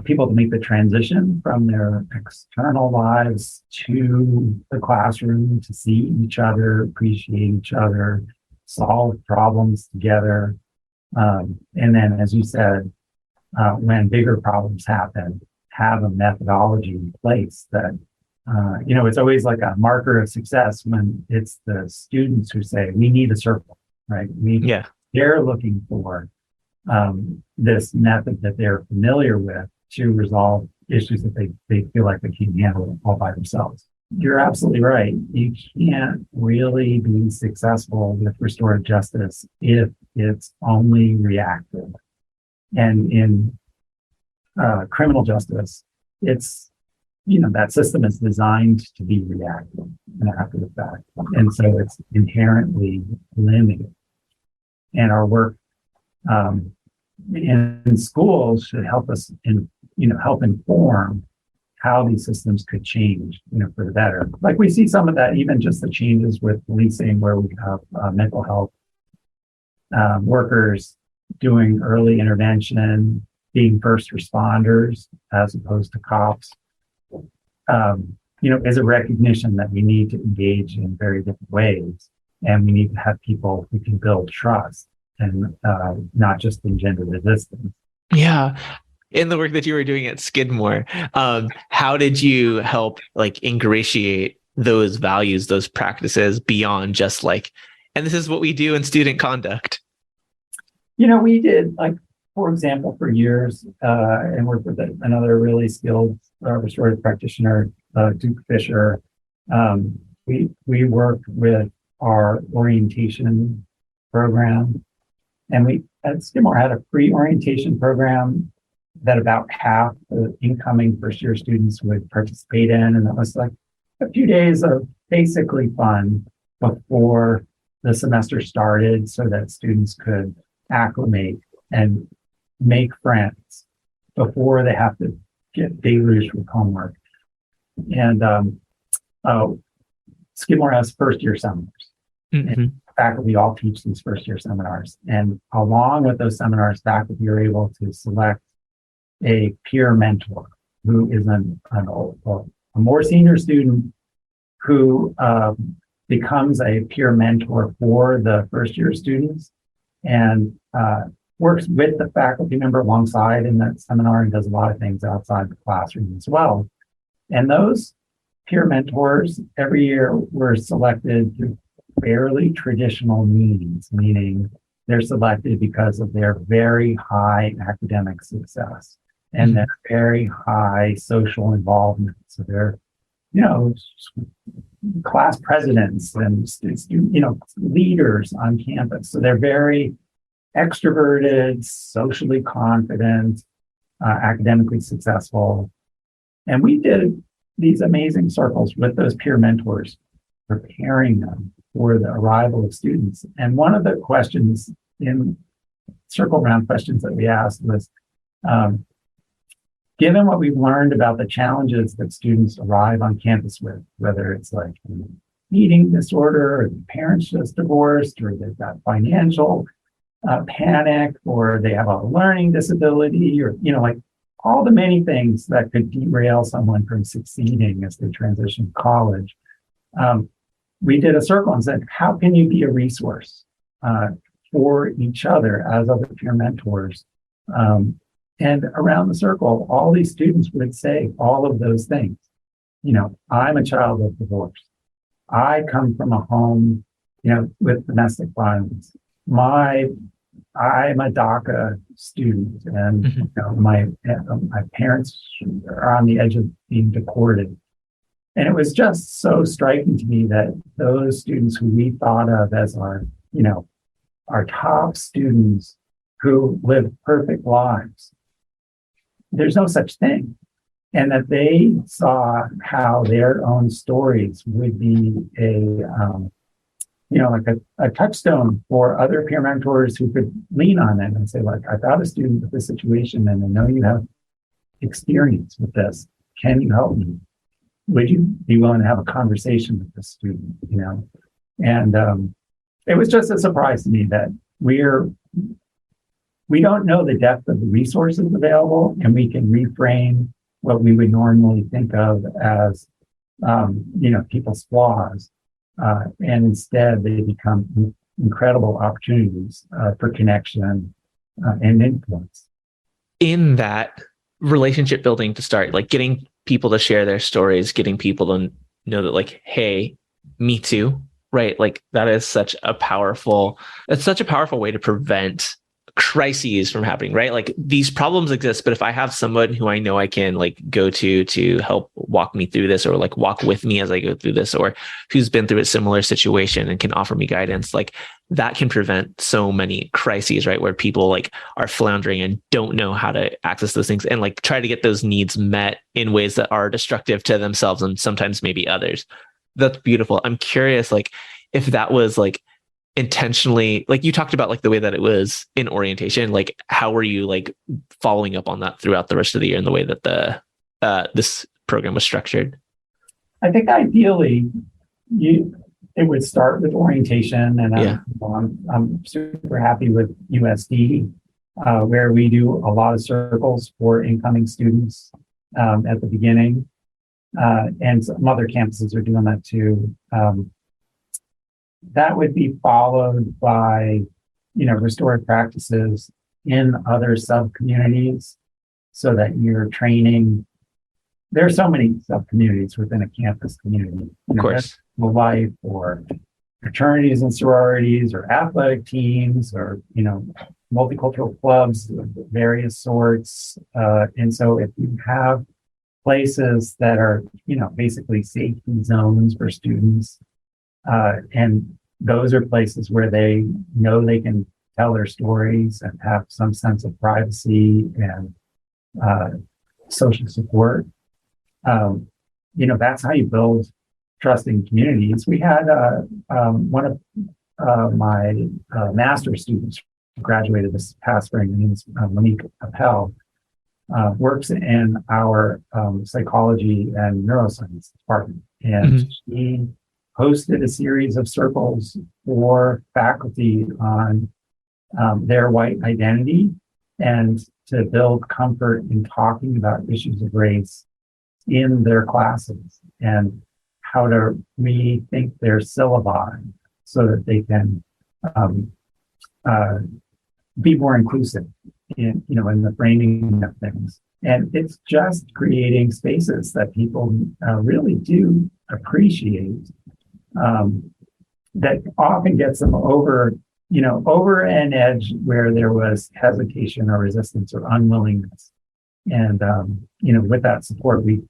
people to make the transition from their external lives to the classroom, to see each other, appreciate each other, solve problems together. And then, as you said, when bigger problems happen, have a methodology in place that, it's always like a marker of success when it's the students who say, we need a circle, right? They're looking for this method that they're familiar with to resolve issues that they feel like they can't handle all by themselves. You're absolutely right. You can't really be successful with restorative justice if it's only reactive. And in criminal justice, it's, that system is designed to be reactive and after the fact. And so it's inherently limited. And our work in schools should help us help inform how these systems could change, for the better. Like we see some of that, even just the changes with policing, where we have mental health workers doing early intervention, being first responders as opposed to cops, is a recognition that we need to engage in very different ways. And we need to have people who can build trust and not just engender resistance. Yeah. In the work that you were doing at Skidmore, how did you help ingratiate those values, those practices beyond just and this is what we do in student conduct? We did, for example, for years, and worked with another really skilled restorative practitioner, Duke Fisher. We worked with our orientation program, and we at Skidmore had a pre-orientation program that about half the incoming first-year students would participate in, and that was a few days of basically fun before the semester started, so that students could acclimate and make friends before they have to get deluged with homework. And Skidmore has first-year seminars. And faculty all teach these first-year seminars. And along with those seminars, faculty are able to select a peer mentor who is a more senior student who becomes a peer mentor for the first-year students and works with the faculty member alongside in that seminar and does a lot of things outside the classroom as well. And those peer mentors every year were selected through fairly traditional means, meaning they're selected because of their very high academic success and their very high social involvement. So they're, class presidents and leaders on campus. So they're very extroverted, socially confident, academically successful. And we did these amazing circles with those peer mentors, preparing them for the arrival of students. And one of the questions in circle round questions that we asked was, given what we've learned about the challenges that students arrive on campus with, whether it's eating disorder, or parents just divorced, or they've got financial panic, or they have a learning disability, or, all the many things that could derail someone from succeeding as they transition to college. We did a circle and said, how can you be a resource for each other as other peer mentors? And around the circle, all these students would say all of those things. I'm a child of divorce. I come from a home, with domestic violence. I'm a DACA student, and my parents are on the edge of being deported. And it was just so striking to me that those students who we thought of as our top students who live perfect lives, there's no such thing. and that they saw how their own stories would be like a touchstone for other peer mentors who could lean on it and say, like, I've got a student with this situation and I know you have experience with this. Can you help me? Would you be willing to have a conversation with this student? And it was just a surprise to me that we don't know the depth of the resources available, and we can reframe what we would normally think of as, people's flaws. And instead they become incredible opportunities for connection and influence. In that relationship building to start, like getting people to share their stories, getting people to know that, like, hey, me too, right? Like that's such a powerful way to prevent crises from happening, right? Like these problems exist, but if I have someone who I know I can like go to help walk me through this, or like walk with me as I go through this, or who's been through a similar situation and can offer me guidance, like that can prevent so many crises, right? Where people like are floundering and don't know how to access those things, and like try to get those needs met in ways that are destructive to themselves and sometimes maybe others. That's beautiful. I'm curious, like if that was like intentionally, like you talked about like the way that it was in orientation, like how were you like following up on that throughout the rest of the year in the way that this program was structured? I think ideally it would start with orientation, and I'm super happy with USD, where we do a lot of circles for incoming students at the beginning, and some other campuses are doing that too. That would be followed by, restorative practices in other sub-communities, so that you're training. There are so many sub-communities within a campus community. Of course. Life, or fraternities and sororities, or athletic teams, or, multicultural clubs of various sorts. And so if you have places that are, basically safety zones for students, and those are places where they know they can tell their stories and have some sense of privacy and social support. That's how you build trusting communities. We had one of my master's students who graduated this past spring. Her name is Monique Appel. Works in our psychology and neuroscience department, and she hosted a series of circles for faculty on their white identity, and to build comfort in talking about issues of race in their classes, and how to rethink their syllabi so that they can be more inclusive in the framing of things. And it's just creating spaces that people really do appreciate, that often gets them over an edge where there was hesitation or resistance or unwillingness. And with that support, we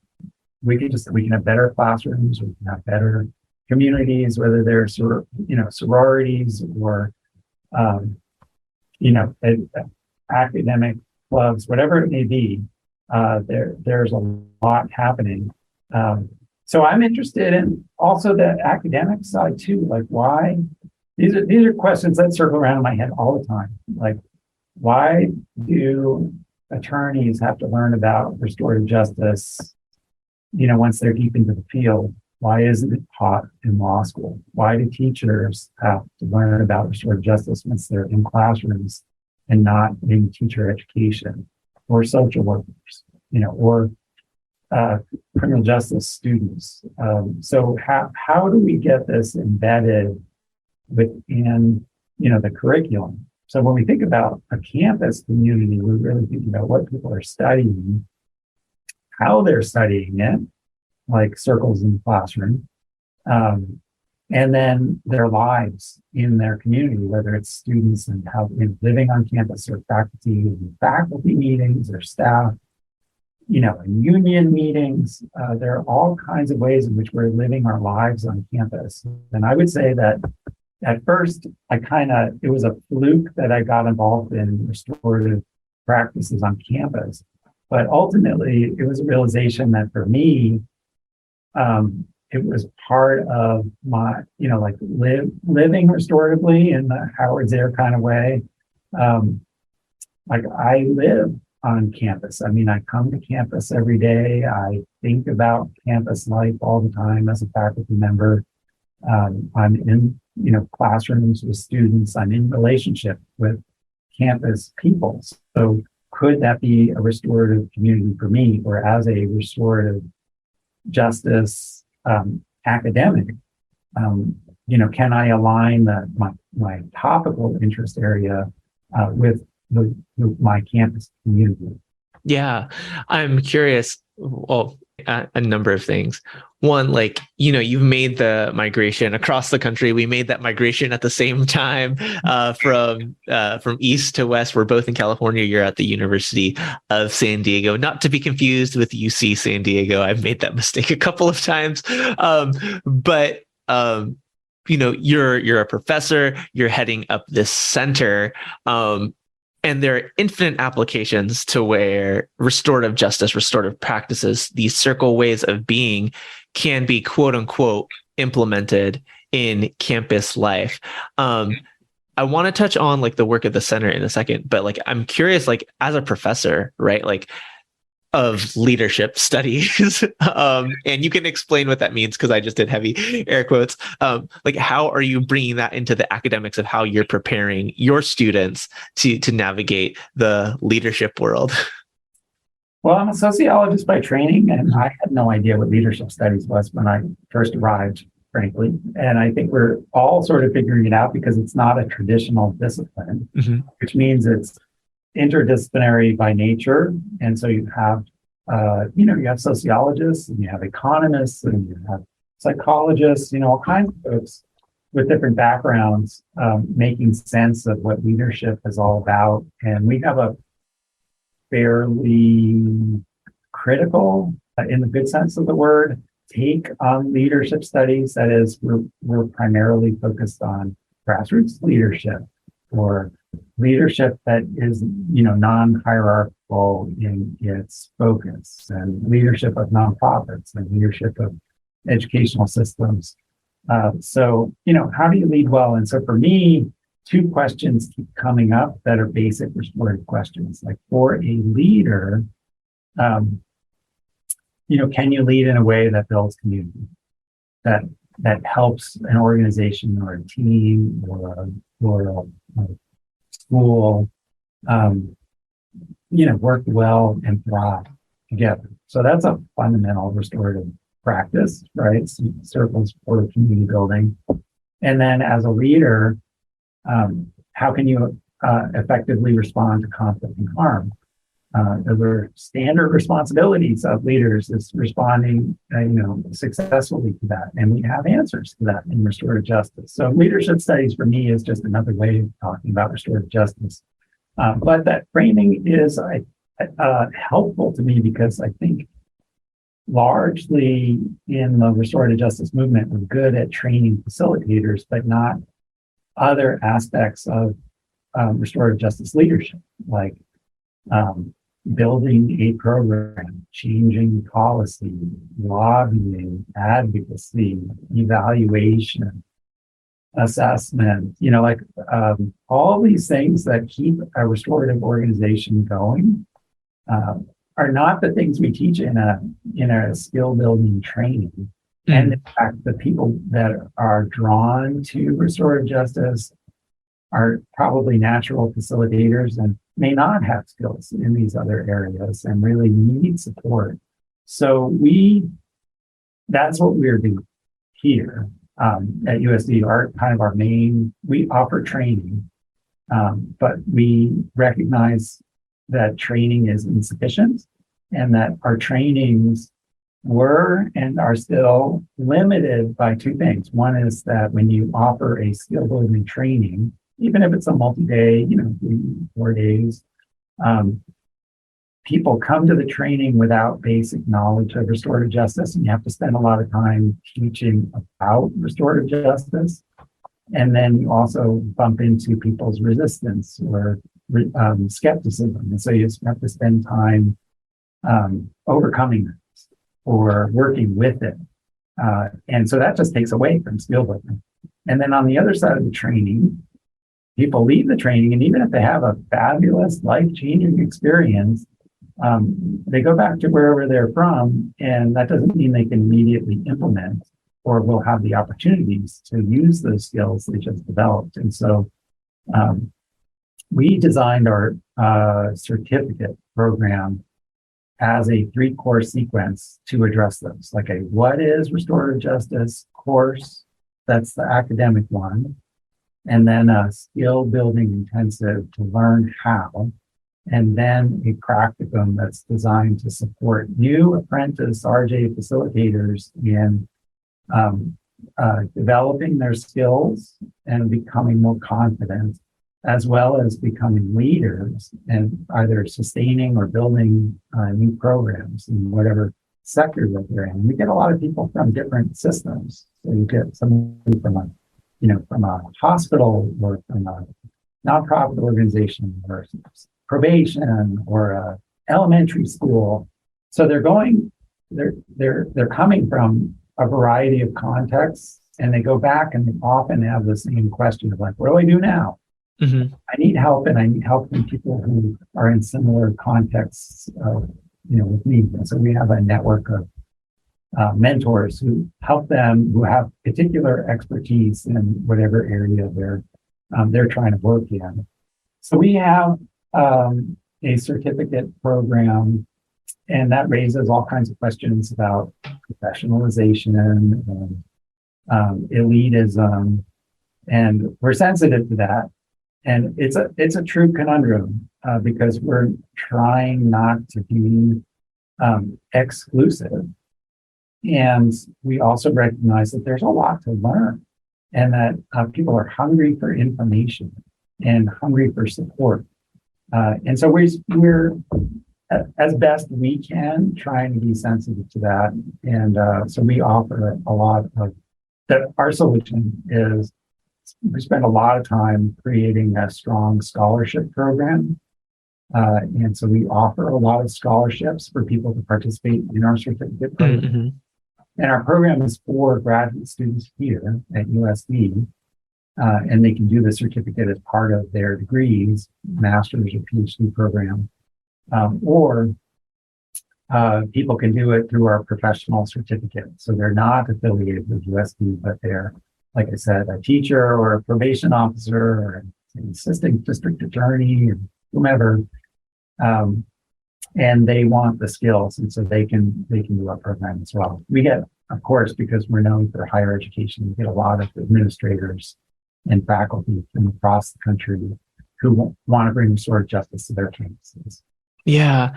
can have better classrooms, we can have better communities, whether they're sororities or academic clubs, whatever it may be. There's a lot happening. So I'm interested in also the academic side too. Like, why? These are questions that circle around in my head all the time. Like, why do attorneys have to learn about restorative justice, once they're deep into the field? Why isn't it taught in law school? Why do teachers have to learn about restorative justice once they're in classrooms and not in teacher education, or social workers, or criminal justice students? So how do we get this embedded within, the curriculum? So when we think about a campus community, we're really thinking about what people are studying, how they're studying it, like circles in the classroom, and then their lives in their community, whether it's students and how living on campus, or faculty meetings, or staff, and union meetings. There are all kinds of ways in which we're living our lives on campus. And I would say that at first, it was a fluke that I got involved in restorative practices on campus. But ultimately, it was a realization that for me, it was part of my, like living restoratively in the Howard Zare kind of way. Like I live on campus. I mean, I come to campus every day. I think about campus life all the time as a faculty member. I'm in, classrooms with students. I'm in relationship with campus people. So could that be a restorative community for me, or as a restorative justice academic? Can I align my topical interest area with my campus community? Yeah, I'm curious. Well, a number of things. One, like, you've made the migration across the country. We made that migration at the same time, from east to west. We're both in California. You're at the University of San Diego, not to be confused with UC San Diego. I've made that mistake a couple of times. But you're a professor. You're heading up this center. And there are infinite applications to where restorative justice, restorative practices, these circle ways of being can be quote unquote implemented in campus life. I want to touch on like the work of the center in a second, but like I'm curious, like as a professor, right? Like of leadership studies. And you can explain what that means because I just did heavy air quotes. Like how are you bringing that into the academics of how you're preparing your students to navigate the leadership world? Well, I'm a sociologist by training, and I had no idea what leadership studies was when I first arrived, frankly. And I think we're all sort of figuring it out because it's not a traditional discipline, which means it's interdisciplinary by nature. And so you have, you have sociologists and you have economists and you have psychologists, all kinds of folks with different backgrounds, making sense of what leadership is all about. And we have a fairly critical, in the good sense of the word, take on leadership studies. That is, we're primarily focused on grassroots leadership, or leadership that is, non-hierarchical in its focus, and leadership of nonprofits and leadership of educational systems. So, how do you lead well? And so for me, two questions keep coming up that are basic restorative questions. Like for a leader, can you lead in a way that builds community, that helps an organization or a team or a school, work well and thrive together? So that's a fundamental restorative practice, right? Circles for community building. And then as a leader, how can you effectively respond to conflict and harm? Those are standard responsibilities of leaders, is responding, successfully to that. And we have answers to that in restorative justice. So leadership studies for me is just another way of talking about restorative justice. But that framing is helpful to me because I think largely in the restorative justice movement, we're good at training facilitators, but not other aspects of restorative justice leadership, like building a program, changing policy, lobbying, advocacy, evaluation, assessment, all these things that keep a restorative organization going are not the things we teach in a skill building training. And in fact, the people that are drawn to restorative justice are probably natural facilitators and may not have skills in these other areas and really need support. So that's what we're doing here at USD. Our main, we offer training, but we recognize that training is insufficient and that our trainings were and are still limited by two things. One is that when you offer a skill building training, even if it's a multi-day, 3-4 days, people come to the training without basic knowledge of restorative justice, and you have to spend a lot of time teaching about restorative justice. And then you also bump into people's resistance or skepticism. And so you have to spend time overcoming this or working with it. And so that just takes away from skill building. And then on the other side of the training, people leave the training, and even if they have a fabulous, life-changing experience, they go back to wherever they're from, and that doesn't mean they can immediately implement or will have the opportunities to use those skills they just developed. And so we designed our certificate program as a 3-course sequence to address those, like a what is restorative justice course, that's the academic one, and then a skill building intensive to learn how, and then a practicum that's designed to support new apprentice RJ facilitators in developing their skills and becoming more confident, as well as becoming leaders and either sustaining or building new programs in whatever sector that they're in. We get a lot of people from different systems. So you get somebody from a hospital or from a nonprofit organization or probation or a elementary school. So they're coming from a variety of contexts, and they go back and they often have the same question of like, what do I do now? Mm-hmm. I need help, and I need help from people who are in similar contexts, with me. And so we have a network of mentors who help them, who have particular expertise in whatever area they're trying to work in. So we have a certificate program, and that raises all kinds of questions about professionalization and elitism, and we're sensitive to that. And it's a true conundrum because we're trying not to be exclusive. And we also recognize that there's a lot to learn, and that people are hungry for information and hungry for support. And so we're as best we can trying to be sensitive to that. And so we offer a lot of that. Our solution is we spend a lot of time creating a strong scholarship program. And so we offer a lot of scholarships for people to participate in our certificate program. Mm-hmm. And our program is for graduate students here at USD. And they can do the certificate as part of their degrees, master's or PhD program. Or people can do it through our professional certificate. So they're not affiliated with USD, but they're, like I said, a teacher or a probation officer or an assistant district attorney or whomever. And they want the skills, and so they can do our program as well. We get, of course, because we're known for higher education, we get a lot of administrators and faculty from across the country who want to bring restorative justice to their campuses. Yeah.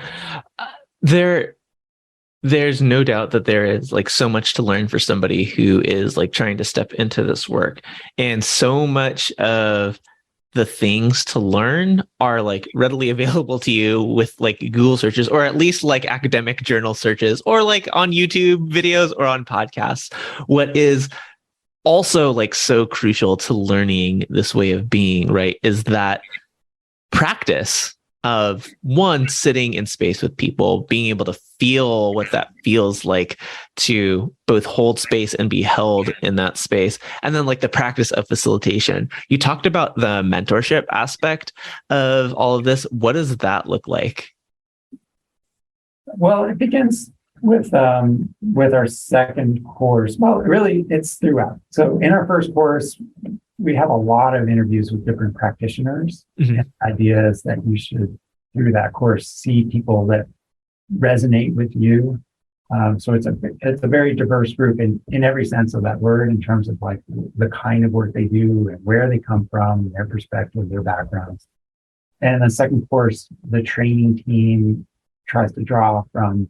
There's no doubt that there is like so much to learn for somebody who is like trying to step into this work. And so much of the things to learn are like readily available to you with like Google searches, or at least like academic journal searches, or like on YouTube videos or on podcasts. What is also like so crucial to learning this way of being, right, is that practice of one, sitting in space with people, being able to feel what that feels like to both hold space and be held in that space. And then like the practice of facilitation. You talked about the mentorship aspect of all of this. What does that look like? Well, it begins with our second course. Well, really, it's throughout. So in our first course, we have a lot of interviews with different practitioners. Mm-hmm. And ideas that you should, through that course, see people that resonate with you. So it's a very diverse group in every sense of that word, in terms of like the kind of work they do and where they come from, their perspective, their backgrounds. And the second course, the training team tries to draw from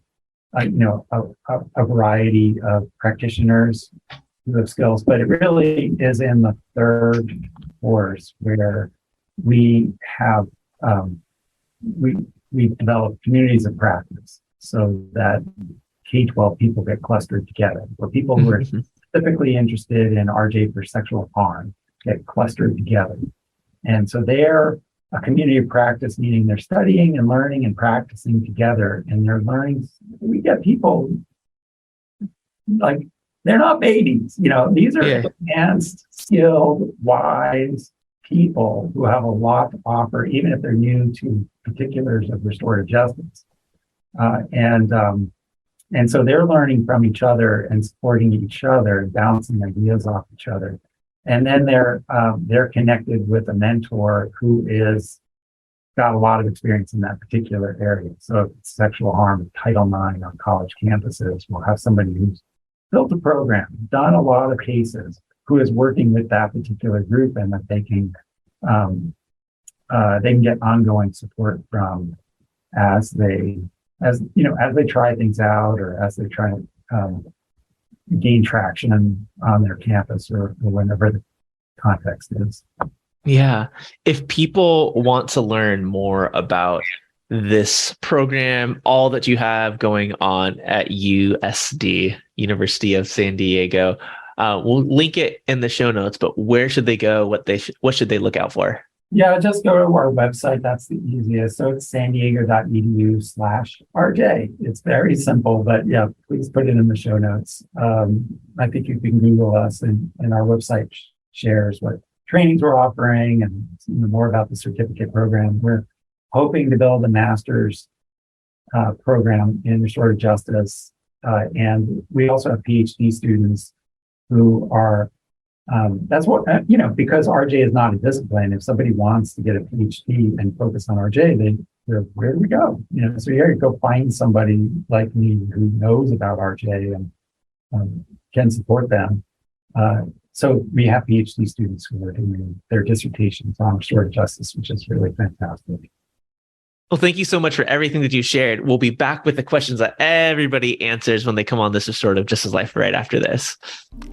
a variety of practitioners who have skills, but it really is in the third course where we have we develop communities of practice, so that K-12 people get clustered together, where people who are specifically interested in RJ for sexual harm get clustered together. And so there a community of practice, meaning they're studying and learning and practicing together, and they're learning. We get people like, they're not babies, these are advanced, skilled, wise people who have a lot to offer, even if they're new to particulars of restorative justice. And so they're learning from each other and supporting each other and bouncing ideas off each other. And then they're connected with a mentor who is got a lot of experience in that particular area. So if it's sexual harm, Title IX on college campuses, we'll have somebody who's built a program, done a lot of cases, who is working with that particular group, and that they can get ongoing support from as they try things out, or as they try to gain traction on their campus, or whenever the context is. Yeah. If people want to learn more about this program, all that you have going on at USD, University of San Diego, we'll link it in the show notes, but where should they go? What should they look out for? Yeah, just go to our website. That's the easiest. So it's sandiego.edu/RJ. It's very simple, but yeah, please put it in the show notes. I think you can Google us, and our website shares what trainings we're offering and more about the certificate program. We're hoping to build a master's program in restorative justice. And we also have PhD students who are, that's what, because RJ is not a discipline. If somebody wants to get a PhD and focus on RJ, they're where do we go? So you go find somebody like me who knows about RJ and can support them. So we have PhD students who are doing their dissertations on restorative justice, which is really fantastic. Well, thank you so much for everything that you shared. We'll be back with the questions that everybody answers when they come on this Restorative Justice Life right after this.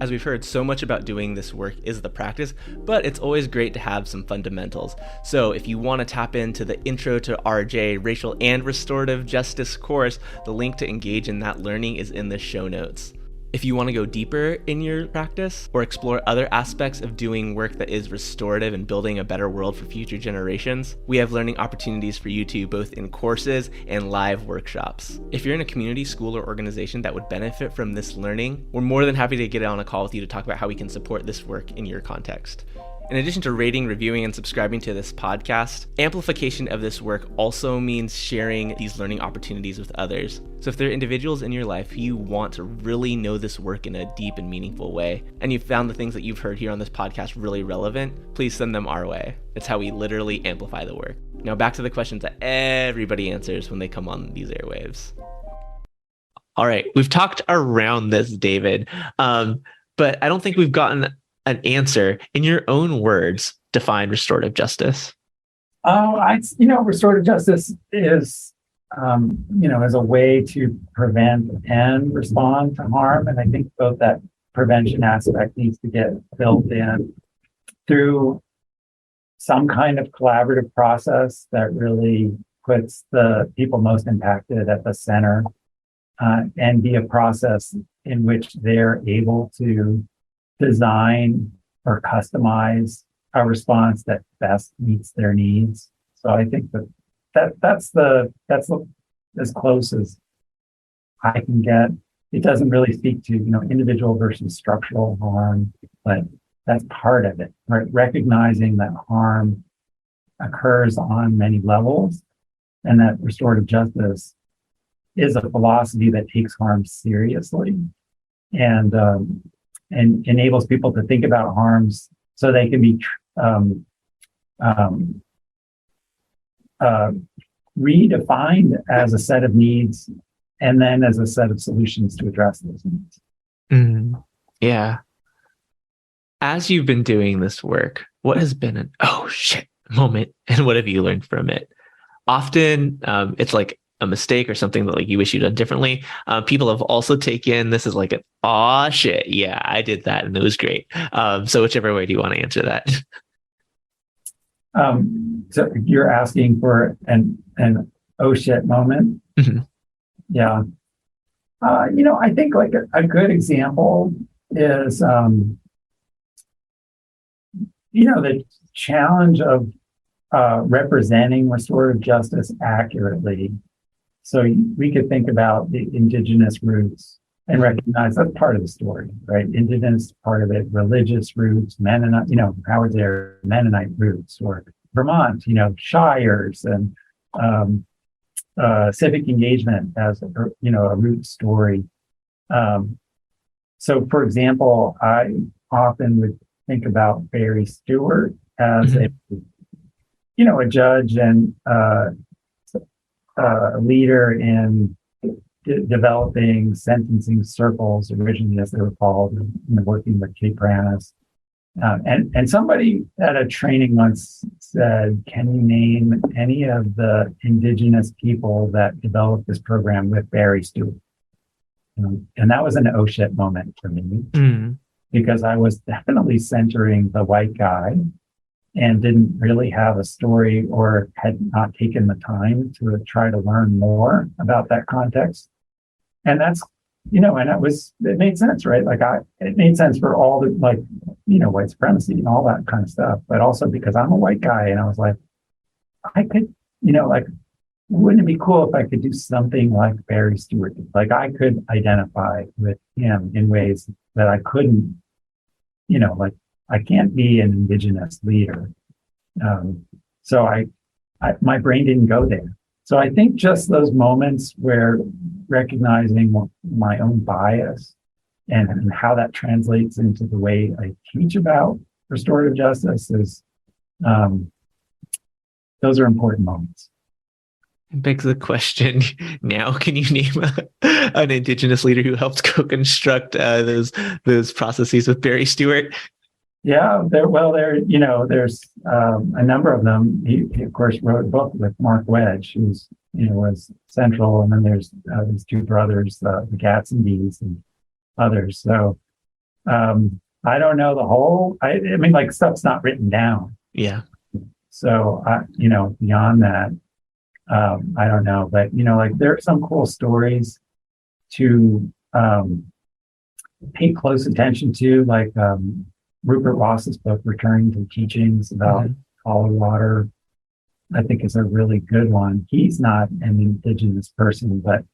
As we've heard, so much about doing this work is the practice, but it's always great to have some fundamentals. So if you want to tap into the Intro to RJ Racial and Restorative Justice course, the link to engage in that learning is in the show notes. If you want to go deeper in your practice or explore other aspects of doing work that is restorative and building a better world for future generations, we have learning opportunities for you too, both in courses and live workshops. If you're in a community, school, or organization that would benefit from this learning, we're more than happy to get on a call with you to talk about how we can support this work in your context. In addition to rating, reviewing, and subscribing to this podcast, amplification of this work also means sharing these learning opportunities with others. So if there are individuals in your life who you want to really know this work in a deep and meaningful way, and you've found the things that you've heard here on this podcast really relevant, please send them our way. It's how we literally amplify the work. Now back to the questions that everybody answers when they come on these airwaves. All right, we've talked around this, David, but I don't think we've gotten an answer. In your own words, define restorative justice. Restorative justice is, as a way to prevent and respond to harm. And I think both that prevention aspect needs to get built in through some kind of collaborative process that really puts the people most impacted at the center, and be a process in which they're able to design or customize a response that best meets their needs. So I think that's as close as I can get. It doesn't really speak to, individual versus structural harm, but that's part of it, right? Recognizing that harm occurs on many levels, and that restorative justice is a philosophy that takes harm seriously and enables people to think about harms so they can be redefined as a set of needs, and then as a set of solutions to address those needs. Mm, yeah. As you've been doing this work, what has been an oh shit moment, and what have you learned from it? Often it's like a mistake or something that you wish you'd done differently. People have also taken this as like aw shit, yeah, I did that and it was great. So whichever way do you want to answer that? So you're asking for an oh shit moment? Mm-hmm. Yeah. I think a good example is, the challenge of representing restorative justice accurately. So we could think about the indigenous roots and recognize that's part of the story, right? Indigenous part of it, religious roots, Mennonite, Howard there, Mennonite roots, or Vermont, shires and civic engagement as a root story. So, for example, I often would think about Barry Stewart as a judge and a leader in developing sentencing circles, originally as they were called, working with Kate Pranis. And somebody at a training once said, "Can you name any of the indigenous people that developed this program with Barry Stewart?" And that was an oh shit moment for me, because I was definitely centering the white guy and didn't really have a story or had not taken the time to try to learn more about that context. And that's, and it made sense, right? It made sense for all the, white supremacy and all that kind of stuff, but also because I'm a white guy and I was like, I could, wouldn't it be cool if I could do something like Barry Stewart? Like I could identify with him in ways that I couldn't, I can't be an indigenous leader. So my brain didn't go there. So I think just those moments where recognizing my own bias and how that translates into the way I teach about restorative justice is, those are important moments. It begs the question now, can you name an indigenous leader who helped co-construct those processes with Barry Stewart? Yeah, there's a number of them. He of course wrote a book with Mark Wedge, who's was central, and then there's his two brothers, the Gatsby's and others. So I don't know the whole. I mean, stuff's not written down. Yeah. So beyond that, I don't know. But there are some cool stories to pay close attention to, like Rupert Ross's book, Returning to Teachings about Hollow Water, I think is a really good one. He's not an indigenous person, but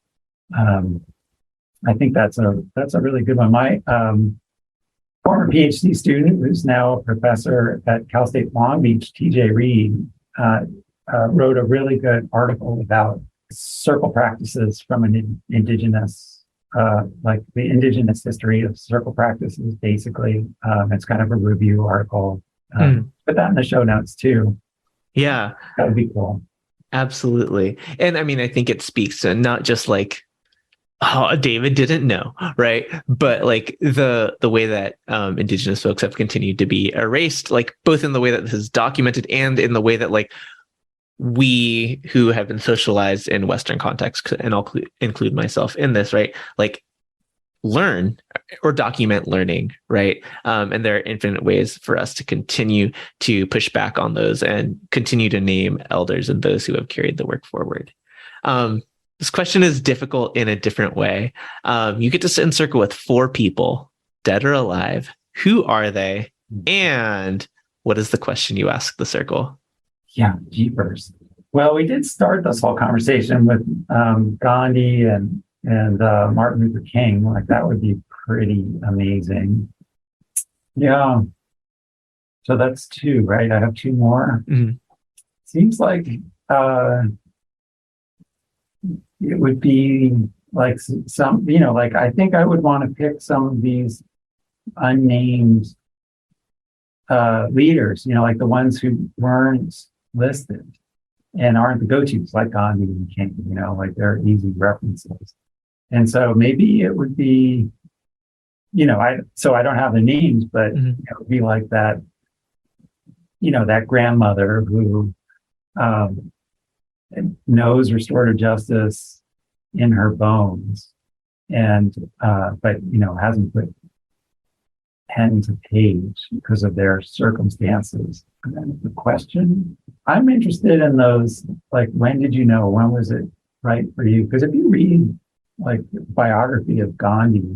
I think that's a really good one. My former PhD student, who's now a professor at Cal State Long Beach, TJ Reed, wrote a really good article about circle practices from an indigenous, the indigenous history of circle practices, basically. It's kind of a review article. Put that in the show notes too. Yeah. That would be cool. Absolutely. And I mean, I think it speaks to not just oh, David didn't know, right? But the way that indigenous folks have continued to be erased, both in the way that this is documented and in the way that we who have been socialized in Western context, and I'll include myself in this, right? Learn or document learning, right? And there are infinite ways for us to continue to push back on those and continue to name elders and those who have carried the work forward. This question is difficult in a different way. You get to sit in circle with 4 people, dead or alive. Who are they? And what is the question you ask the circle? Yeah, jeepers. Well, we did start this whole conversation with Gandhi and Martin Luther King. That would be pretty amazing. Yeah. So that's 2, right? I have 2 more. Seems like it would be some, I think I would want to pick some of these unnamed leaders, the ones who weren't listed and aren't the go-tos, like Gandhi and King, they're easy references. And so maybe it would be, I don't have the names, but it would be like that, that grandmother who knows restorative justice in her bones and, but, hasn't put pen to page because of their circumstances. And then the question, I'm interested in those, when did you know? When was it right for you? Because if you read biography of Gandhi,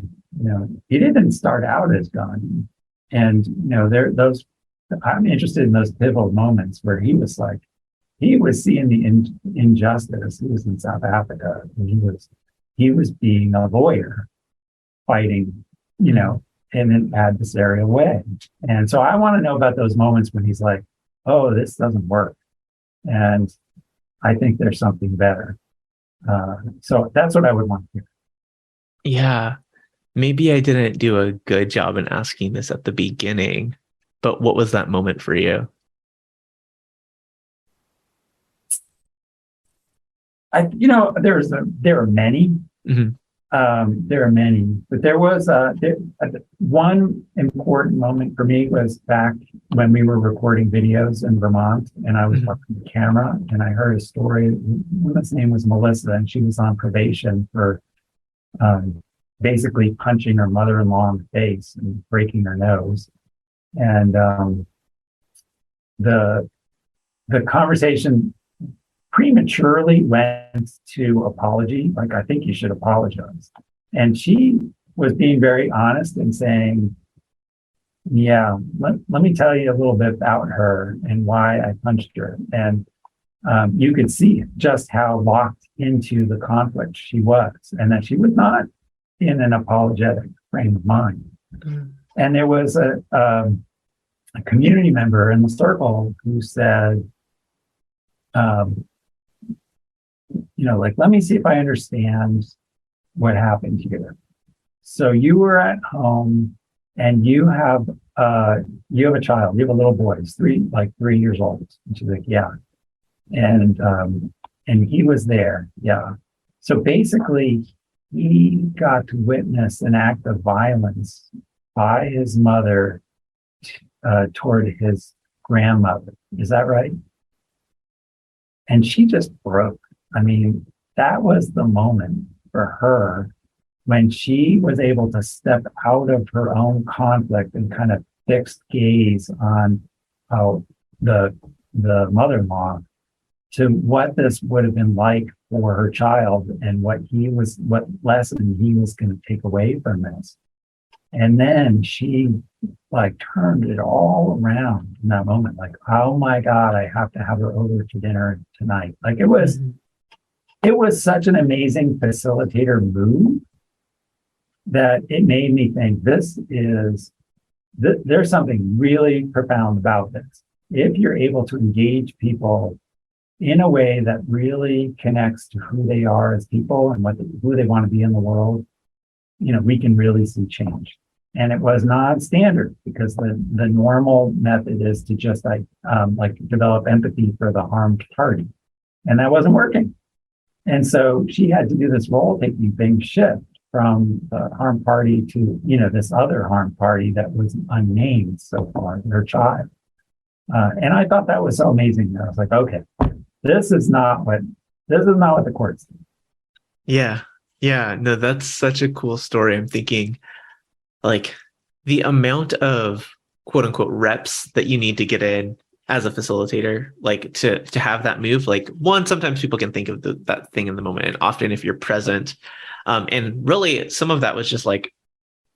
he didn't start out as Gandhi. And, I'm interested in those pivotal moments where he was he was seeing the injustice. He was in South Africa, and he was being a lawyer fighting, in an adversarial way. And so I want to know about those moments when he's like, oh, this doesn't work. And I think there's something better. So that's what I would want to hear. Yeah. Maybe I didn't do a good job in asking this at the beginning, but what was that moment for you? There are many. Mm-hmm. There are many, but there was one important moment for me was back when we were recording videos in Vermont, and I was working the camera, and I heard a story. Woman's name was Melissa, and she was on probation for basically punching her mother-in-law in the face and breaking her nose. And the conversation prematurely went to apology. Like, I think you should apologize. And she was being very honest and saying, yeah, let me tell you a little bit about her and why I punched her. And you could see just how locked into the conflict she was, and that she was not in an apologetic frame of mind. Mm-hmm. And there was a community member in the circle who said, let me see if I understand what happened here. So you were at home and you have a child, you have a little boy, he's 3 years old. And she's like, yeah. And he was there. Yeah. So basically he got to witness an act of violence by his mother toward his grandmother. Is that right? And she just broke. I mean, that was the moment for her when she was able to step out of her own conflict and kind of fixed gaze on how the mother-in-law to what this would have been like for her child and what lesson he was going to take away from this. And then she turned it all around in that moment. Like, oh my God, I have to have her over to dinner tonight. Like, it was such an amazing facilitator move that it made me think there's something really profound about this. If you're able to engage people in a way that really connects to who they are as people and who they want to be in the world, we can really see change. And it was not standard, because the normal method is to just develop empathy for the harmed party. And that wasn't working. And so she had to do this role-taking thing, shift from the harmed party to, this other harmed party that was unnamed so far, her child. And I thought that was so amazing. I was like, okay, this is not what the courts do. Yeah. Yeah. No, that's such a cool story. I'm thinking the amount of quote unquote reps that you need to get in as a facilitator, to have that move, one, sometimes people can think of that thing in the moment. And often if you're present, and really some of that was just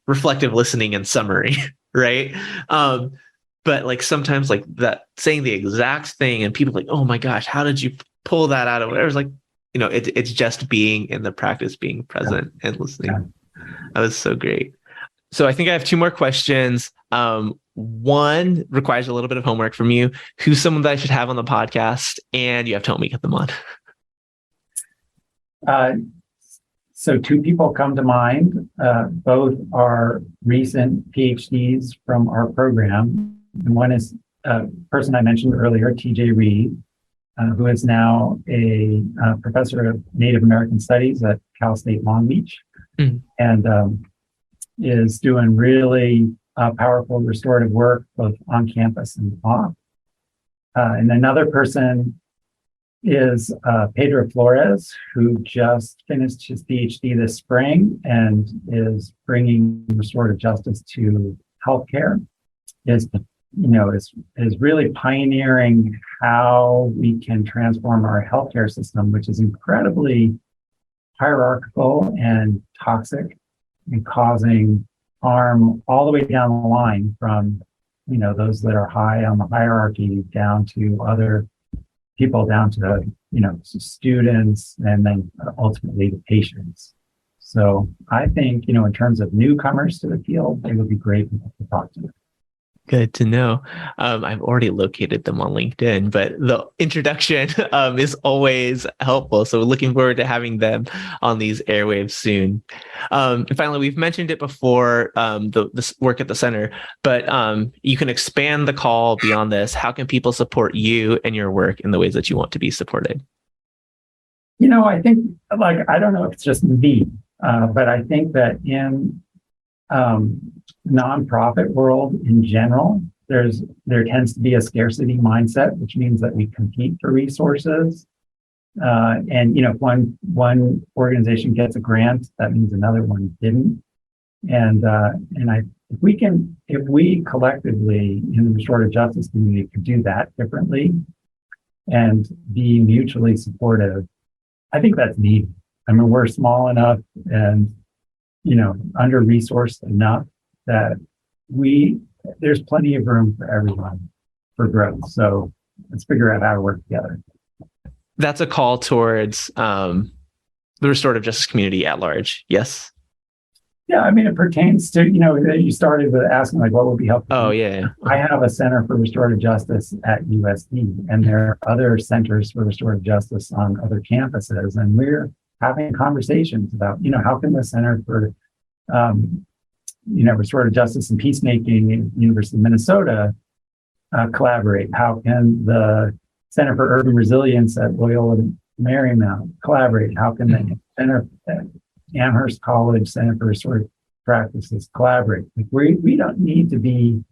reflective listening and summary, right? But sometimes that saying the exact thing and people oh my gosh, how did you pull that out of it? It was it's just being in the practice, being present and listening. Yeah. That was so great. So I think I have 2 more questions. One requires a little bit of homework from you. Who's someone that I should have on the podcast? And you have to help me get them on. So 2 people come to mind. Both are recent PhDs from our program. And one is a person I mentioned earlier, TJ Reed, who is now a professor of Native American Studies at Cal State Long Beach. Mm-hmm. And is doing really powerful restorative work both on campus and off. And another person is Pedro Flores, who just finished his PhD this spring and is bringing restorative justice to healthcare. Is really pioneering how we can transform our healthcare system, which is incredibly hierarchical and toxic, and causing harm all the way down the line from, those that are high on the hierarchy down to other people down to, students and then ultimately to patients. So I think, in terms of newcomers to the field, they would be great people to talk to. Good to know. I've already located them on LinkedIn, but the introduction is always helpful. So looking forward to having them on these airwaves soon. And finally, we've mentioned it before, this work at the center, but you can expand the call beyond this. How can people support you and your work in the ways that you want to be supported? I think, I don't know if it's just me, but I think that in nonprofit world in general, there tends to be a scarcity mindset, which means that we compete for resources. And if one organization gets a grant, that means another one didn't. And if we collectively in the restorative justice community could do that differently and be mutually supportive, I think that's needed. I mean, we're small enough and under-resourced enough that there's plenty of room for everyone for growth. So let's figure out how to work together. That's a call towards the restorative justice community at large. Yes. Yeah, I mean, it pertains to, you started with asking what would be helpful. Oh, yeah. I have a Center for Restorative Justice at USD, and there are other centers for restorative justice on other campuses. And we're having conversations about, how can the Center for, Restorative Justice and Peacemaking at University of Minnesota collaborate? How can the Center for Urban Resilience at Loyola Marymount collaborate? How can the Center at Amherst College Center for Restorative Practices collaborate? We don't need to be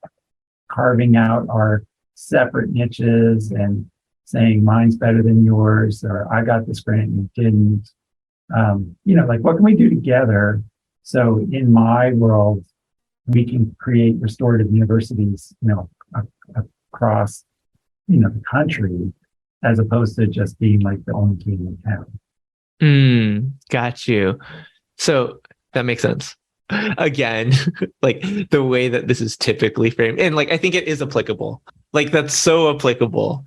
carving out our separate niches and saying mine's better than yours, or I got this grant and you didn't. What can we do together? So in my world, we can create restorative universities, across, the country, as opposed to just being the only team in town. Got you. So that makes sense. Again, the way that this is typically framed, and I think it is applicable. That's so applicable.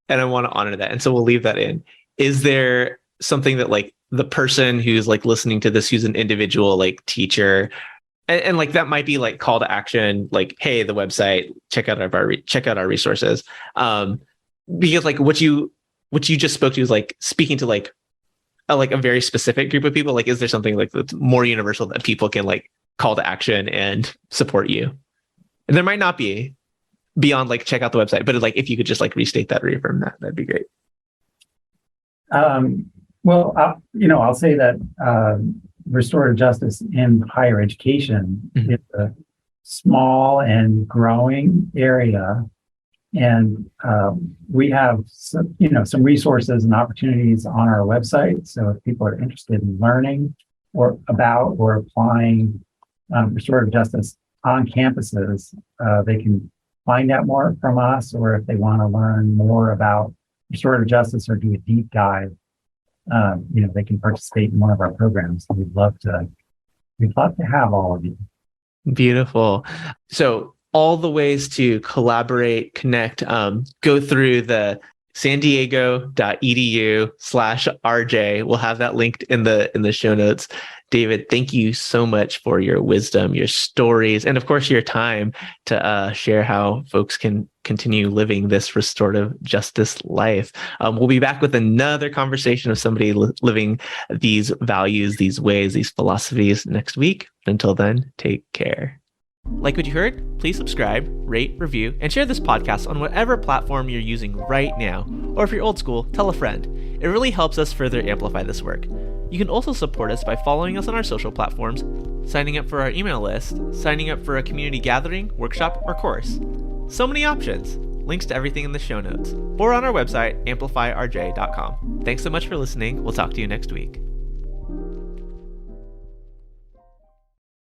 And I want to honor that. And so we'll leave that in. Is there something that the person who's listening to this, who's an individual teacher, and that might be call to action, hey, the website, check out our resources. Because what you just spoke to is speaking to a very specific group of people. Is there something that's more universal that people can call to action and support you? And there might not be beyond check out the website, but if you could just restate that, reaffirm that, that'd be great. Well, I'll say that restorative justice in higher education is a small and growing area. And we have some resources and opportunities on our website. So if people are interested in learning or applying restorative justice on campuses, they can find out more from us, or if they want to learn more about restorative justice or do a deep dive, they can participate in one of our programs. We'd love to have all of you. Beautiful. So all the ways to collaborate, connect, go through the sandiego.edu/RJ. We'll have that linked in the show notes. David, thank you so much for your wisdom, your stories, and of course your time to share how folks can continue living this restorative justice life. We'll be back with another conversation of somebody living these values, these ways, these philosophies next week. Until then, take care. Like what you heard? Please subscribe, rate, review, and share this podcast on whatever platform you're using right now. Or if you're old school, tell a friend. It really helps us further amplify this work. You can also support us by following us on our social platforms, signing up for our email list, signing up for a community gathering, workshop, or course. So many options. Links to everything in the show notes, or on our website, amplifyrj.com. Thanks so much for listening. We'll talk to you next week.